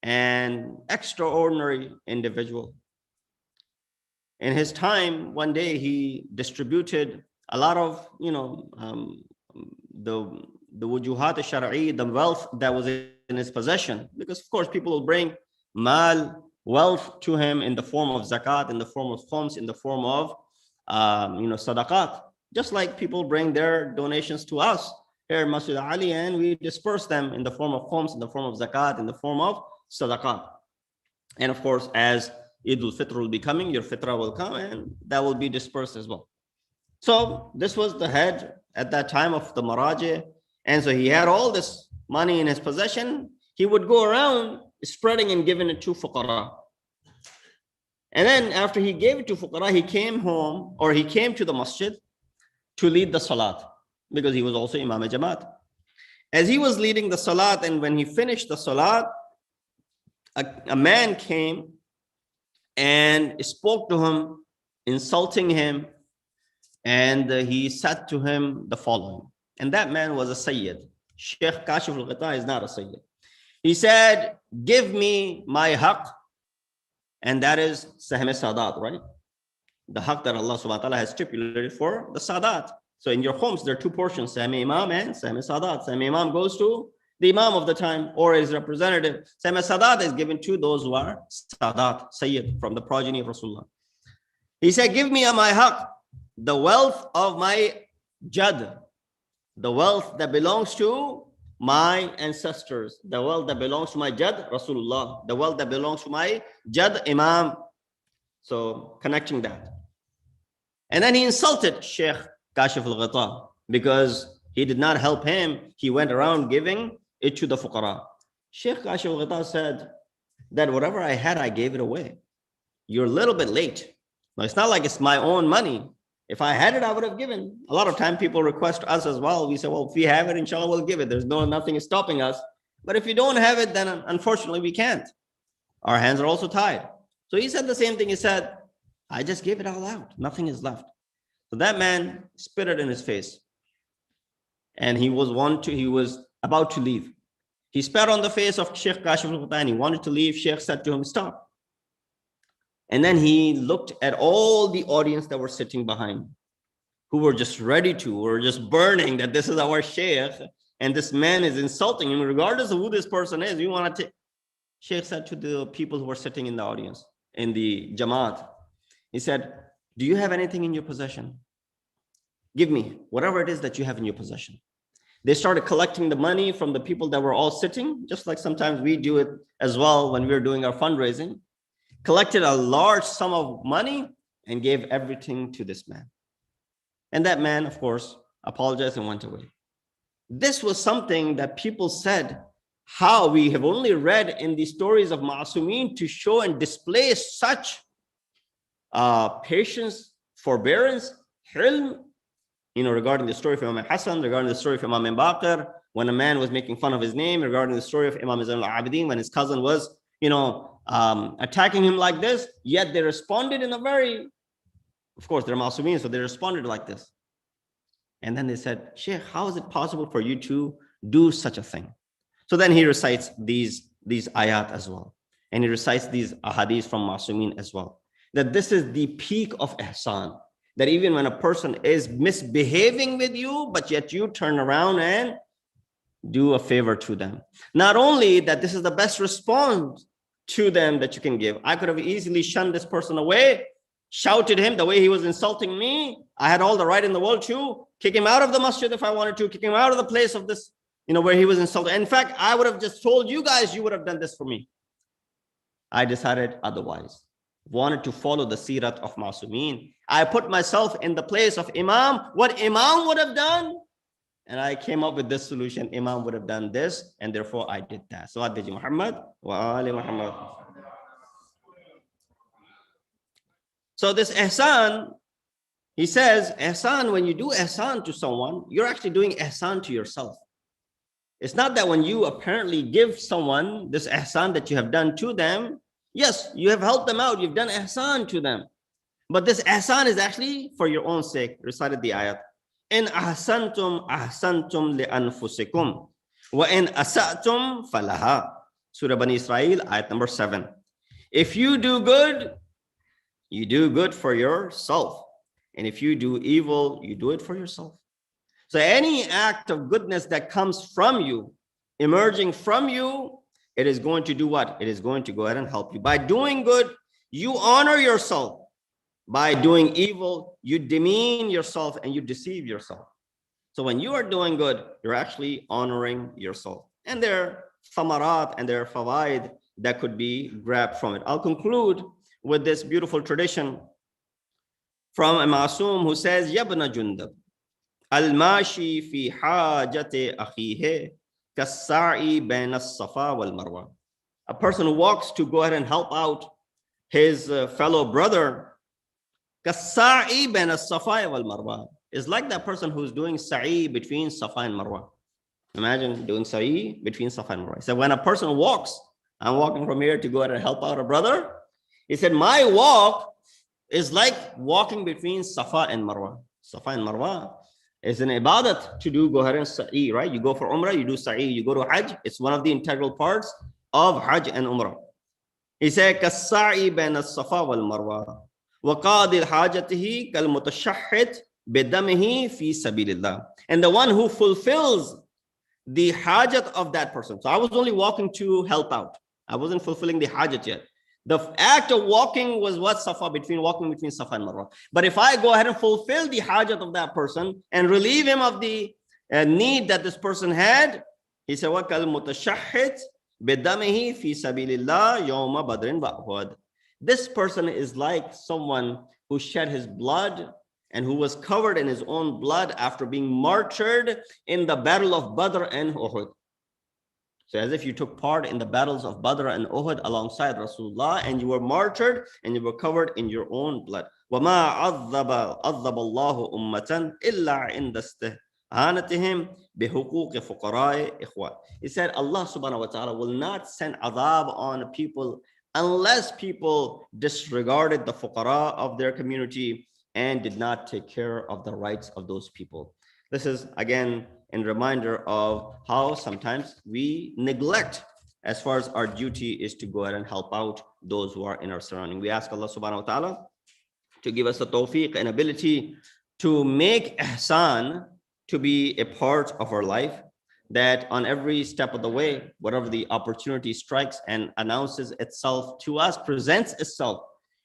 S1: an extraordinary individual. In his time, one day he distributed a lot of, you know, the wujuhat al-shar'i, the wealth that was in his possession, because of course people will bring mal, wealth to him in the form of zakat, in the form of khums, in the form of you know, sadaqat, just like people bring their donations to us here in Masjid-e-Ali, and we disperse them in the form of khums, in the form of zakat, in the form of sadaqat. And of course, as Eid al-Fitr will be coming, your fitrah will come, and that will be dispersed as well. So this was the head at that time of the Maraji, and so he had all this money in his possession. He would go around spreading and giving it to fuqara. And then after he gave it to fuqara, he came home, or he came to the masjid to lead the salat, because he was also Imam Jamaat. As he was leading the salat, and when he finished the salat, a man came and spoke to him, insulting him, and he said to him the following. And that man was a Syed. Sheikh Kashif al-Ghita is not a Syed. He said, give me my haqq, and that is Sahm Sadat, right? The haqq that Allah subhanahu wa ta'ala has stipulated for the Sadat. So in your homes, there are two portions, Sahm Imam and Sahm Sadat. Sahm Imam goes to the Imam of the time or his representative. Sahm Sadat is given to those who are Sadat, Sayyid, from the progeny of Rasulullah. He said, give me my haqq, the wealth of my jad, the wealth that belongs to my ancestors, the wealth that belongs to my jad, Rasulullah, the wealth that belongs to my jad, Imam. So connecting that. And then he insulted Sheikh Kashif al-Ghita because he did not help him. He went around giving it to the fuqara. Sheikh Kashif al-Ghita said that whatever I had, I gave it away. You're a little bit late. Now, it's not like it's my own money. If I had it, I would have given. A lot of time people request us as well. We say, well, if we have it, inshallah, we'll give it. There's nothing is stopping us. But if you don't have it, then unfortunately we can't. Our hands are also tied. So he said the same thing. He said, I just gave it all out. Nothing is left. So that man spit it in his face. And he was about to leave. He spat on the face of Sheikh Kashif al-Ghita and he wanted to leave. Sheikh said to him, stop. And then he looked at all the audience that were sitting behind, who were just ready to, or just burning that this is our Sheikh, and this man is insulting him, regardless of who this person is. You want to take. Sheikh said to the people who were sitting in the audience, in the Jamaat, he said, do you have anything in your possession? Give me whatever it is that you have in your possession. They started collecting the money from the people that were all sitting, just like sometimes we do it as well when we're doing our fundraising. Collected a large sum of money and gave everything to this man. And that man, of course, apologized and went away. This was something that people said, how we have only read in the stories of Ma'asumeen to show and display such patience, forbearance, hilm, regarding the story of Imam Hassan, regarding the story of Imam Baqir, when a man was making fun of his name, regarding the story of Imam Zain al-Abidin, when his cousin was, attacking him like this, yet they responded in a very, of course, they're Ma'asumeen, so they responded like this. And then they said, Sheikh, how is it possible for you to do such a thing? So then he recites these ayat as well. And he recites these ahadith from Ma'asumeen as well. That this is the peak of ihsan. That even when a person is misbehaving with you, but yet you turn around and do a favor to them. Not only that this is the best response to them that you can give. I could have easily shunned this person away, shouted him the way he was insulting me. I had all the right in the world to kick him out of the masjid if I wanted to, kick him out of the place of this, where he was insulted. In fact, I would have just told you guys, you would have done this for me. I decided otherwise. Wanted to follow the sirat of Ma'asumeen. I put myself in the place of Imam, what Imam would have done, and I came up with this solution. Imam would have done this, and therefore I did that. Salawat Biji Muhammad wa ali Muhammad. So this ihsan, he says, ihsan, when you do ihsan to someone, you're actually doing ihsan to yourself. It's not that when you apparently give someone this ihsan that you have done to them, yes, you have helped them out, you've done ihsan to them. But this ihsan is actually for your own sake. Recited the ayat. In ahsantum ahsantum li anfusikum wa in asa'tum falaha. Surah Bani Israel, ayat number 7. If you do good, you do good for yourself. And if you do evil, you do it for yourself. So any act of goodness that comes from you, emerging from you, it is going to do what? It is going to go ahead and help you. By doing good, you honor yourself. By doing evil, you demean yourself and you deceive yourself. So when you are doing good, you're actually honoring yourself. And there are thamarat and there are fawaid that could be grabbed from it. I'll conclude with this beautiful tradition from a Ma'asum who says, Yabna Jundab, al-mashi fi hajati akhihe kas-sa'i baina as-safa wal-marwa. A person who walks to go ahead and help out his fellow brother, كَالسَّعِي بَيْنَ الصَّفَا وَالْمَرْوَةِ, is like that person who's doing sa'i between Safa and Marwa. Imagine doing sa'i between Safa and Marwa. So when a person walks, I'm walking from here to go ahead and help out a brother. He said, my walk is like walking between Safa and Marwa. Safa and Marwa is an ibadat to do, go ahead and sa'i, right? You go for Umrah, you do sa'i. You go to Hajj, it's one of the integral parts of Hajj and Umrah. He said, كَالسَّعِي بَيْنَ الصَّفَا وَالْمَرْوَةِ وَقَاضِي حَاجَتِهِ كَالْمُتَشَحِّدِ بِدَمِهِ فِي سَبِيلِ اللَّهِ. And the one who fulfills the hajat of that person. So I was only walking to help out. I wasn't fulfilling the hajat yet. The act of walking was what walking between Safa and Marwa. But if I go ahead and fulfill the hajat of that person and relieve him of the need that this person had, he said, وَكَالْ مُتَشَحِّدْ بِدَمِهِ فِي سَبِيلِ اللَّهِ يَوْمَ بَدْرٍ وَأُحُدٍ. This person is like someone who shed his blood and who was covered in his own blood after being martyred in the battle of Badr and Uhud. So as if you took part in the battles of Badr and Uhud alongside Rasulullah, and you were martyred and you were covered in your own blood. وَمَا عَذَّبَ اللَّهُ أُمَّةً إِلَّا عِنْدَ استهانتهم بحقوق فقراء إخوان. He said Allah subhanahu wa ta'ala will not send adhab on people unless people disregarded the fuqara of their community and did not take care of the rights of those people. This is again a reminder of how sometimes we neglect as far as our duty is to go ahead and help out those who are in our surrounding. We ask Allah subhanahu wa ta'ala to give us the tawfiq and ability to make ihsan to be a part of our life, that on every step of the way, whatever the opportunity strikes and announces itself to us, presents itself,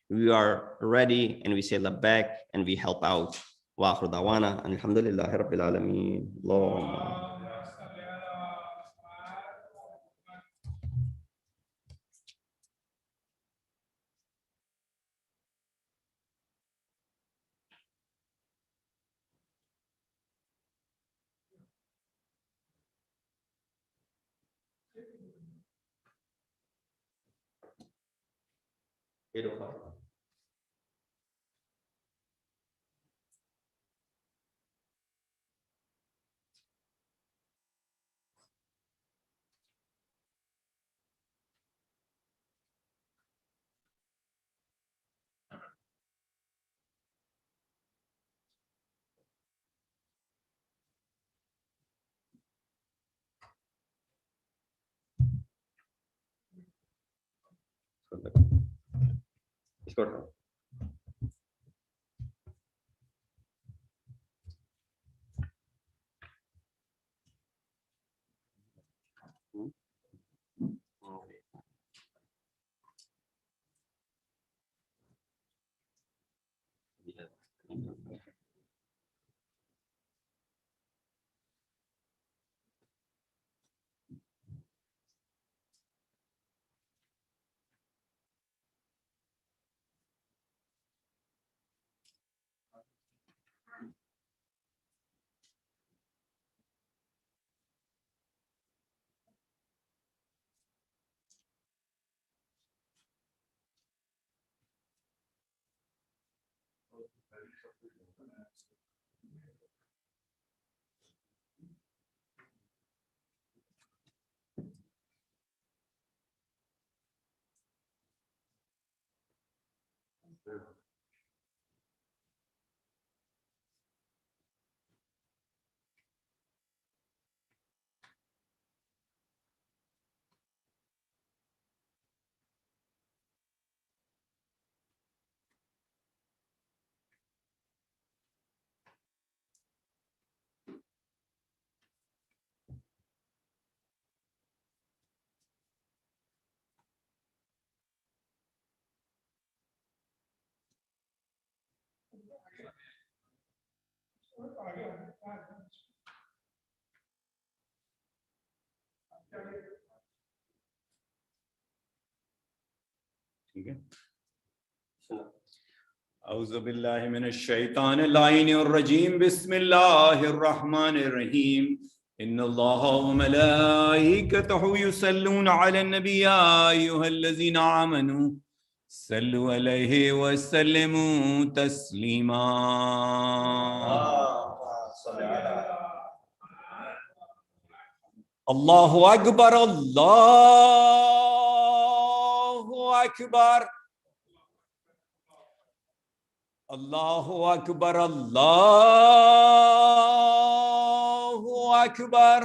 S1: we are ready and we say labbaik and we help out. Wa akhiru da'wana alhamdulillahi rabbil alameen. Allahumma.
S10: أعوذ بالله من الشيطان اللعين الرجيم بسم الله الرحمن الرحيم إن الله وملائكته يصلون على النبي يا أيها الذين آمنوا صلوا عليه وسلموا تسليما. الله أكبر الله أكبر الله أكبر الله أكبر.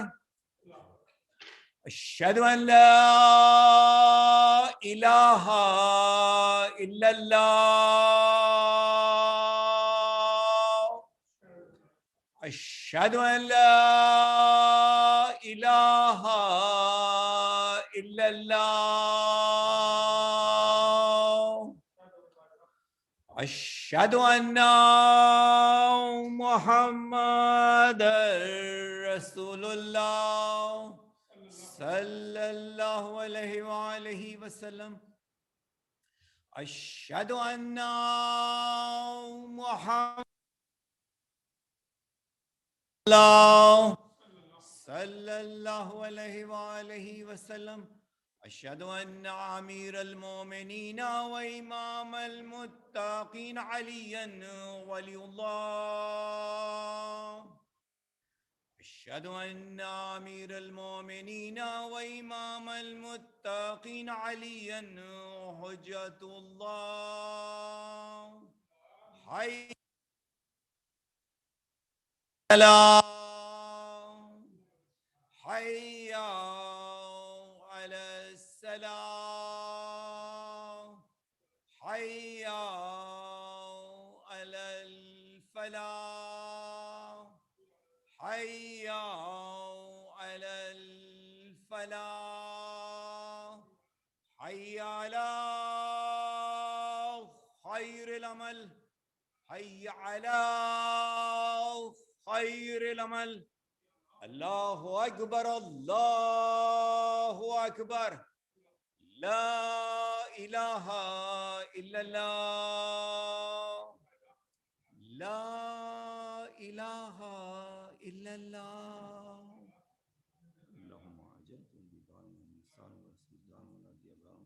S10: أشهد أن لا إله إلا الله. أشهد أن لا إله إلا الله. أشهد أن محمدًا رسول الله صلى الله عليه وآله وسلم. أشهد أن محمدًا صلى الله عليه وآله وسلم. أشهد أن أمير المؤمنين وإمام المتقين عليا ولي الله. أشهد أن أمير المؤمنين وإمام المتقين عليا حجة الله. حي على حي على السلام. حي على الفلاح. حي على الفلاح. حي على خير العمل. حي على خير العمل. الله أكبر الله أكبر. لا إله إلا الله. لا إله إلا الله. اللهم أجلتم بدارنا النصارى والسجان والأديان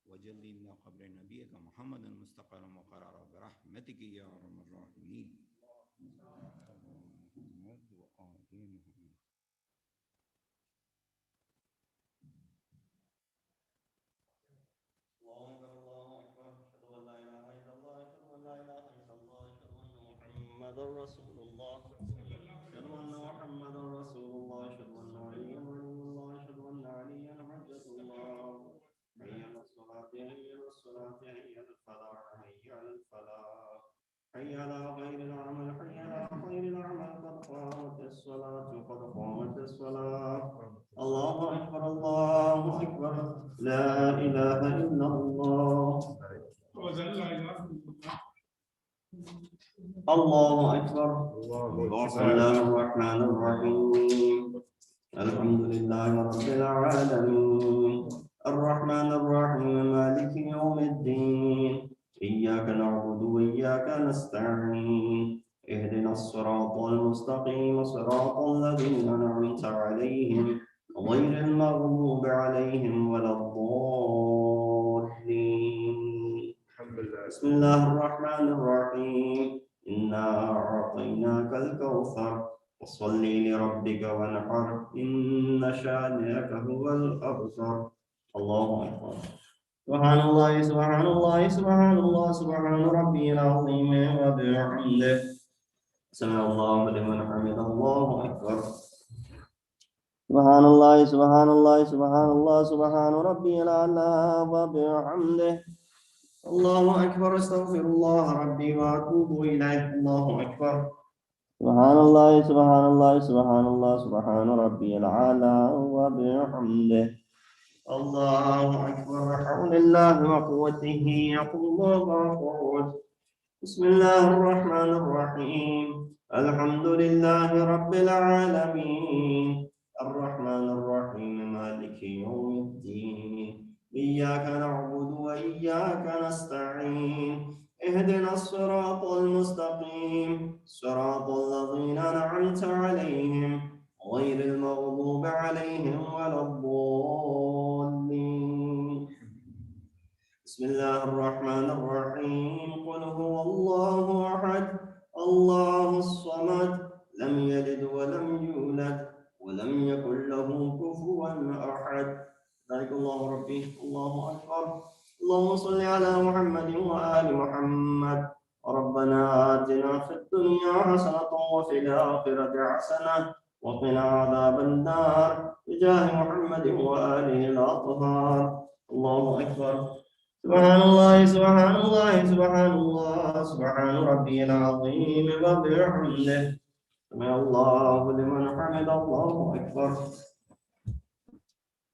S10: وجلي من قبر نبيك محمد مستقرا وقرارا برحمتك يا أرحم الراحمين.
S1: محمد رسول الله. أشهد أن محمد رسول الله. أشهد أن عليا ولي الله. أشهد أن عليا حجة الله. حي على الصلاة حي على الصلاة حي على الفلاح حي على الفلاح. حي على خير العمل. حي على خير العمل. قد قامت الصلاة قد قامت الصلاة. الله أكبر الله أكبر. لا إله إلا الله. الله أكبر. بسم الله الرحمن الرحيم. الحمد لله رب العالمين الرحمن الرحيم مالك يوم الدين. إياك نعبد وإياك نستعين. اهدنا الصراط المستقيم صراط الذين أنعمت عليهم غير المغضوب عليهم ولا الضالين. بسم الله الرحمن الرحيم. إنا أعطيناك الكوثر فصل لربك وانحر إن شانئك هو الأبتر. الله أكبر. سبحان الله سبحان الله سبحان الله سبحان ربي العظيم وبحمده. سمع الله لمن حمد. الله أكبر. سبحان الله سبحان الله سبحان الله سبحان ربي الأعلى وبحمده. الله أكبر. استغفر الله ربي وأتوب إليه. الله أكبر. سبحان الله سبحان الله سبحان الله سبحان ربي الأعلى وبحمده. الله أكبر. حول الله وقوته يقول الله أكبر. بسم الله الرحمن الرحيم. الحمد لله رب العالمين الرحمن الرحيم مالك يوم الدين. إياك نعبد وإياك نستعين. اهدنا الصراط المستقيم صراط الذين أنعمت عليهم غير المغضوب عليهم ولا الضالين. بسم الله الرحمن الرحيم قل هو الله أحد الله الصمد لم يلد ولم يولد ولم يكن له كفوا أحد ذلك الله ربي الله أكبر اللهم صل على محمد وآل محمد ربنا آتنا في الدنيا حسنة وفي الآخرة حسنة وقنا عذاب النار بجاه محمد وآله الأطهار الله أكبر سبحان الله سبحان الله سبحان الله سبحان ربي العظيم وبحمده سمع الله لمن حمد الله أكبر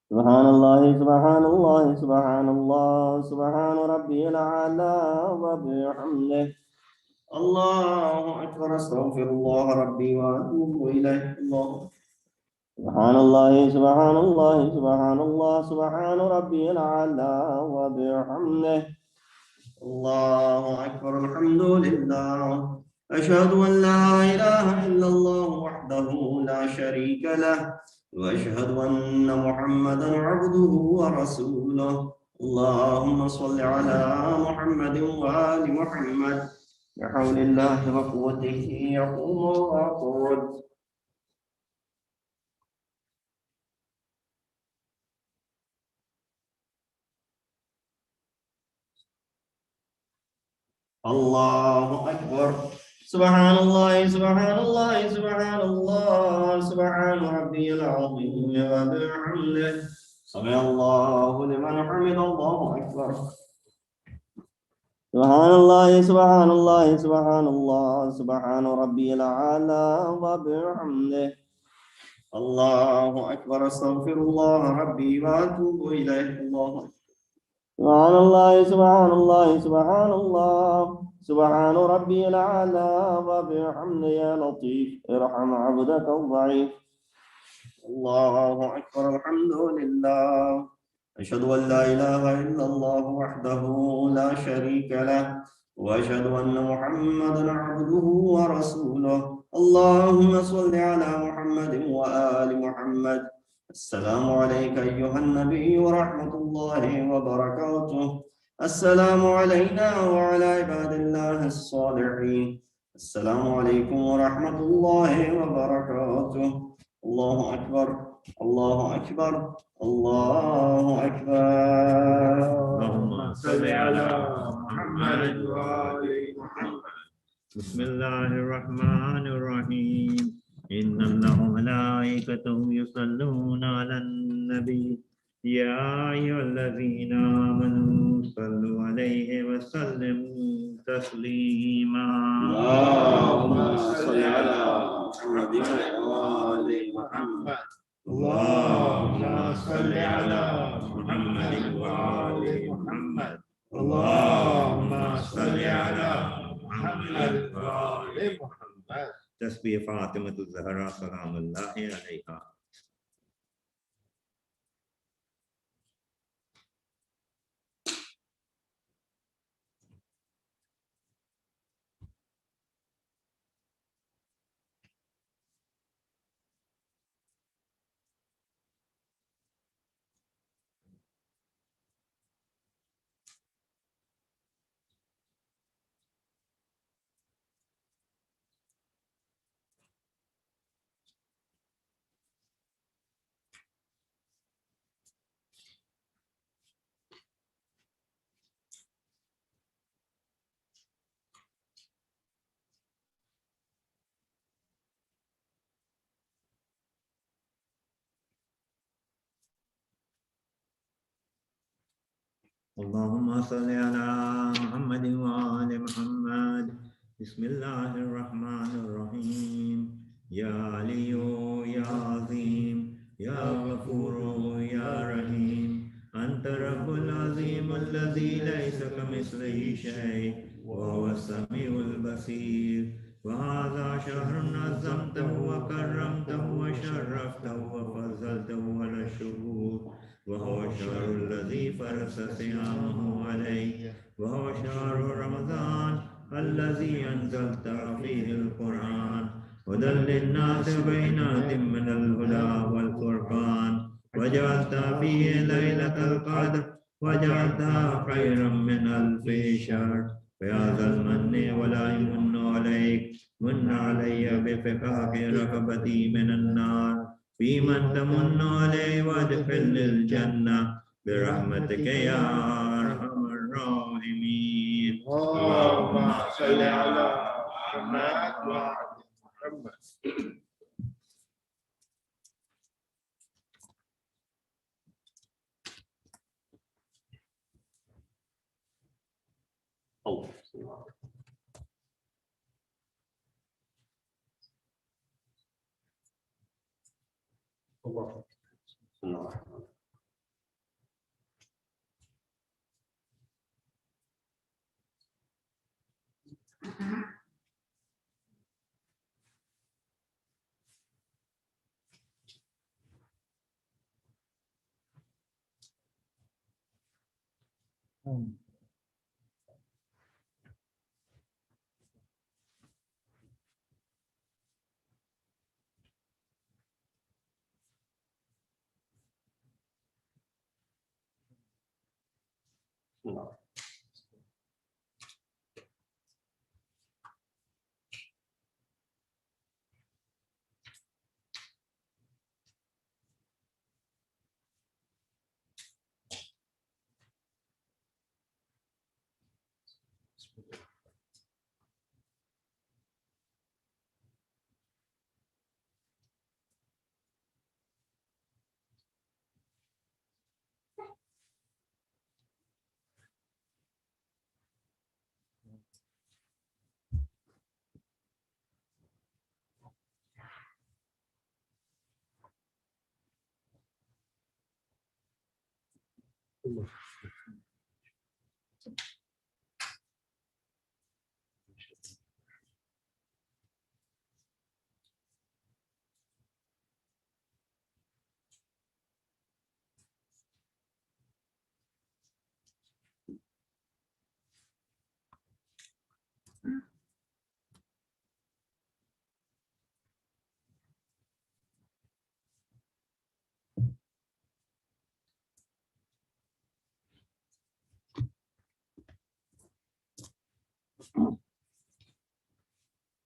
S1: سبحان الله سبحان الله سبحان الله سبحان ربي الأعلى وبحمده الله أكبر أستغفر الله ربي وأتوب إليه الله سبحان الله سبحان الله سبحان الله سبحان ربي الأعلى وبحمده الله أكبر الحمد لله أشهد أن لا إله إلا الله وحده لا شريك له وأشهد أن محمدا عبده ورسوله اللهم صل على محمد وآل محمد بحول الله وقوته يقوم ويقعد الله أكبر سبحان الله سبحان الله سبحان الله سبحان ربي العظيم وبحمده سمع الله لمن حمد الله أكبر سبحان الله سبحان الله سبحان الله سبحان ربي الأعلى وبحمده الله أكبر أستغفر الله ربي وأتوب إليه الله سبحان الله سبحان الله سبحان الله سبحان ربي الأعلى وبحمده يا لطيف ارحم عبدك الضعيف الله أكبر الحمد لله أشهد أن لا إله إلا الله وحده لا شريك له وأشهد أن محمدا عبده ورسوله اللهم صل على محمد وآل محمد السلام عليك أيها النبي ورحمة الله وبركاته السلام علينا وعلى عباد الله الصالحين السلام عليكم ورحمة الله وبركاته الله أكبر الله أكبر الله أكبر
S8: اللهم
S3: صل على محمد وآل محمد
S8: بسم الله الرحمن الرحيم إن الله وملائكته يصلون على النبي يا أيها الذين آمنوا صلوا عليه وسلموا تسليما
S1: اللهم صل على محمد وآل محمد
S3: اللهم صل على محمد وآل محمد اللهم صل على محمد وآل محمد
S8: تسبيح فاطمة الزهراء سلام الله عليها. اللهم صل على محمد وآل محمد بسم الله الرحمن الرحيم يا علي يا عظيم يا غفور يا رحيم أنت رب العظيم الذي ليس كمثله شيء وهو السميع البصير وهذا شهر نظمته وكرمته وشرفته وفضلته على الشهور وهو الشهر الذي فرس صيامه عليه وهو شهر رمضان الذي أنزلت فيه القرآن هدى للناس بينات من الهدى والفرقان وجعلت فيه ليلة القدر وجعلتها خيرا من ألف شهر فيا ذا المن ولا يمن عليك من علي بفكاك رغبتي من النار في من تمن علي وادخل الجنة برحمتك يا أرحم الراحمين
S11: اللهم صل على محمد وعلى محمد.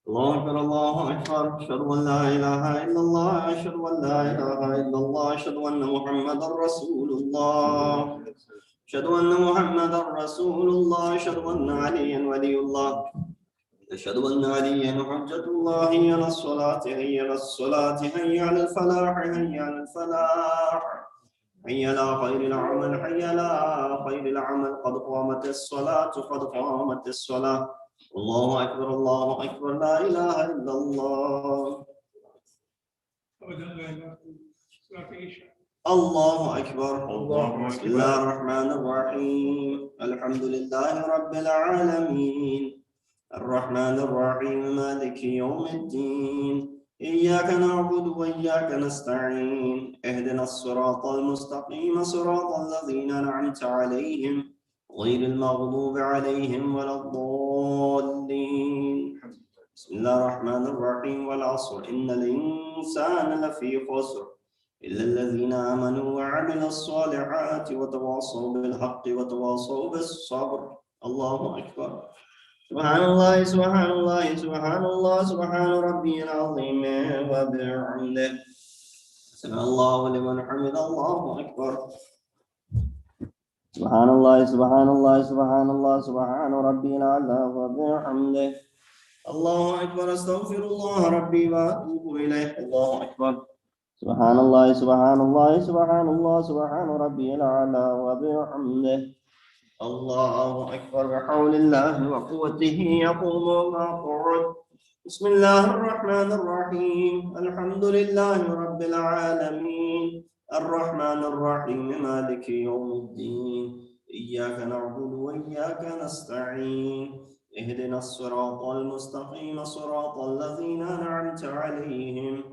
S1: الله أكبر الله أكبر أشهد أن لا إله إلا الله أشهد أن لا إله إلا الله أشهد أن محمدا رسول الله أشهد أن محمدا رسول الله أشهد أن عليا ولي الله أشهد أن عليا حجة الله حي على الصلاة حي على الصلاة حي على الفلاح حي على الفلاح حي على خير العمل حي على خير العمل قد قامت الصلاة قد قامت الصلاة الله أكبر لا إله إلا الله الله أكبر بسم الله الرحمن الرحيم الحمد لله رب العالمين الرحمن الرحيم مالك يوم الدين إياك نعبد وإياك نستعين اهدنا الصراط المستقيم صراط الذين أنعمت عليهم غير المغضوب عليهم ولا الضالين بسم الله الرحمن الرحيم والعصر إن الإنسان لفي خسر إلا الذين آمنوا وعملوا الصالحات وتواصوا بالحق وتواصوا بالصبر الله أكبر سبحان الله سبحان الله سبحان الله سبحان ربي العظيم وبحمده سمع الله لمن حمد الله أكبر سبحان الله سبحان الله سبحان الله سبحان ربي الأعلى وبحمده الله أكبر أستغفر الله ربي وأتوب إليه الله أكبر سبحان الله سبحان الله سبحان الله سبحان ربي الأعلى وبحمده الله أكبر بحول الله وقوته يقوم ويقعد بسم الله الرحمن الرحيم الحمد لله رب العالمين الرحمن الرحيم مالك يوم الدين إياك نعبد وإياك نستعين اهدنا الصراط المستقيم صراط الذين أنعمت عليهم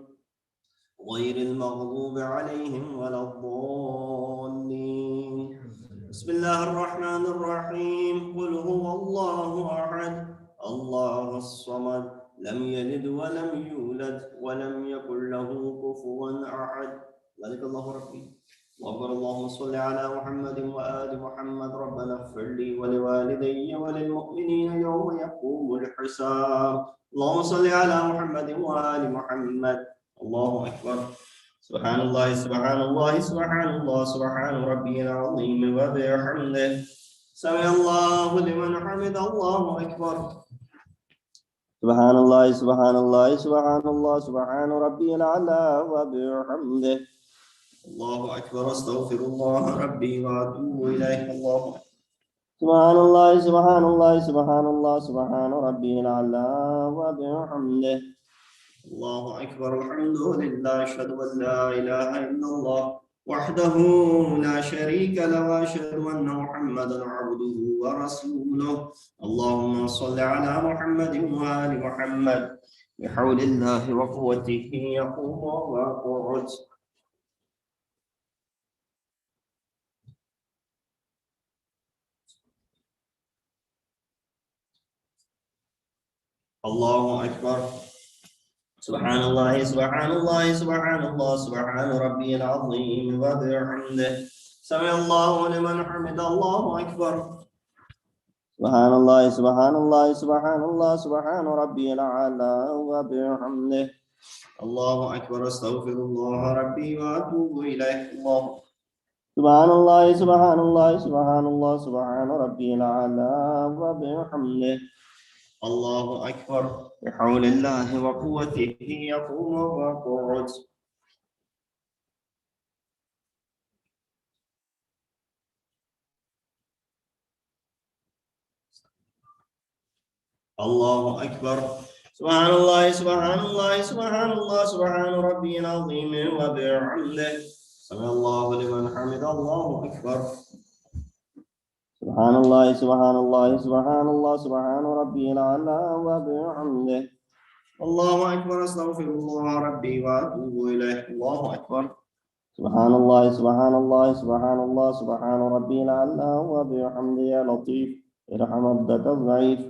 S1: غير المغضوب عليهم ولا الضالين بسم الله الرحمن الرحيم قل هو الله أحد الله الصمد لم يلد ولم يولد ولم يكن له كفوا أحد ذلك الله ربي اللهم صل على محمد وآل محمد. ربنا اغفر لي ولوالدي وللمؤمنين يوم يقوم الحساب. اللهم صل على محمد وآل محمد. الله أكبر. سبحان الله سبحان الله سبحان الله سبحان ربي العظيم وبحمده. سمع الله لمن حمد. الله أكبر. سبحان الله سبحان الله سبحان الله سبحان ربي الأعلى وبحمده. الله أكبر. أستغفر الله ربي وأتوب إليه. الله سبحان الله سبحان الله سبحان الله سبحان ربي الأعلى وبحمده. الله أكبر. الحمد لله. أشهد أن لا إله إلا الله وحده لا شريك له وأشهد أن محمدا عبده ورسوله. اللهم صل على محمد وآل محمد. بحول الله وقوته يقوم ويقعد. الله أكبر. سبحان الله سبحان الله سبحان الله سبحان ربي العظيم وبحمده. سمع الله لمن حمد. الله أكبر. سبحان الله سبحان الله سبحان الله سبحان ربي الأعلى وبحمده. الله أكبر. أستغفر الله ربي وأتوب إليه. الله سبحان الله سبحان الله سبحان الله سبحان ربي الأعلى وبحمده. الله أكبر. بحول الله وقوته يقوم ويقعد. الله أكبر. سبحان الله سبحان الله سبحان الله سبحان ربي العظيم وبحمده. سمع الله لمن حمد. الله أكبر. سبحان الله سبحان الله سبحان الله سبحان ربي الأعلى وبحمده. الله أكبر. أستغفر الله ربي وأتوب إليه. الله أكبر. سبحان الله سبحان الله سبحان الله سبحان ربي الأعلى وبحمده. يا لطيف ارحم عبدك الضعيف.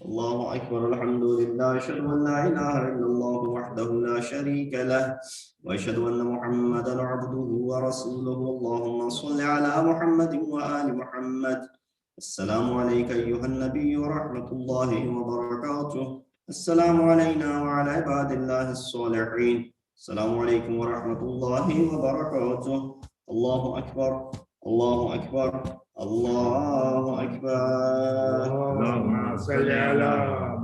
S1: الله أكبر. الحمد لله. أشهد أن لا إله إلا الله وحده لا شريك له وأشهد أن محمدا عبده ورسوله. اللهم صل على محمد وآل محمد. السلام عليك أيها النبي ورحمة الله وبركاته. السلام علينا وعلى عباد الله الصالحين. السلام عليكم ورحمة الله وبركاته. الله أكبر. الله أكبر. الله أكبر.
S11: اللهم صل على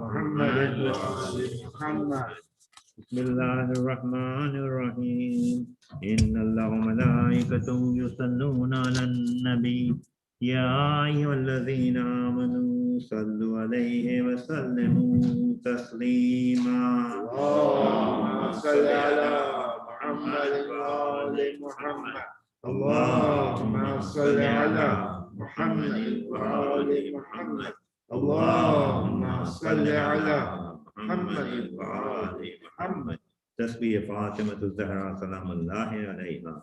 S11: محمد وآل محمد.
S8: بسم الله الرحمن الرحيم. إن الله وملائكته يصلون على النبي يا أيها الذين آمنوا صلوا عليه وسلموا تسليما.
S11: اللهم صل على محمد وآل محمد. اللهم صل على محمد وآل محمد. اللهم صل على محمد وآل محمد.
S8: تسبيح فاطمة الزهراء سلام الله عليها.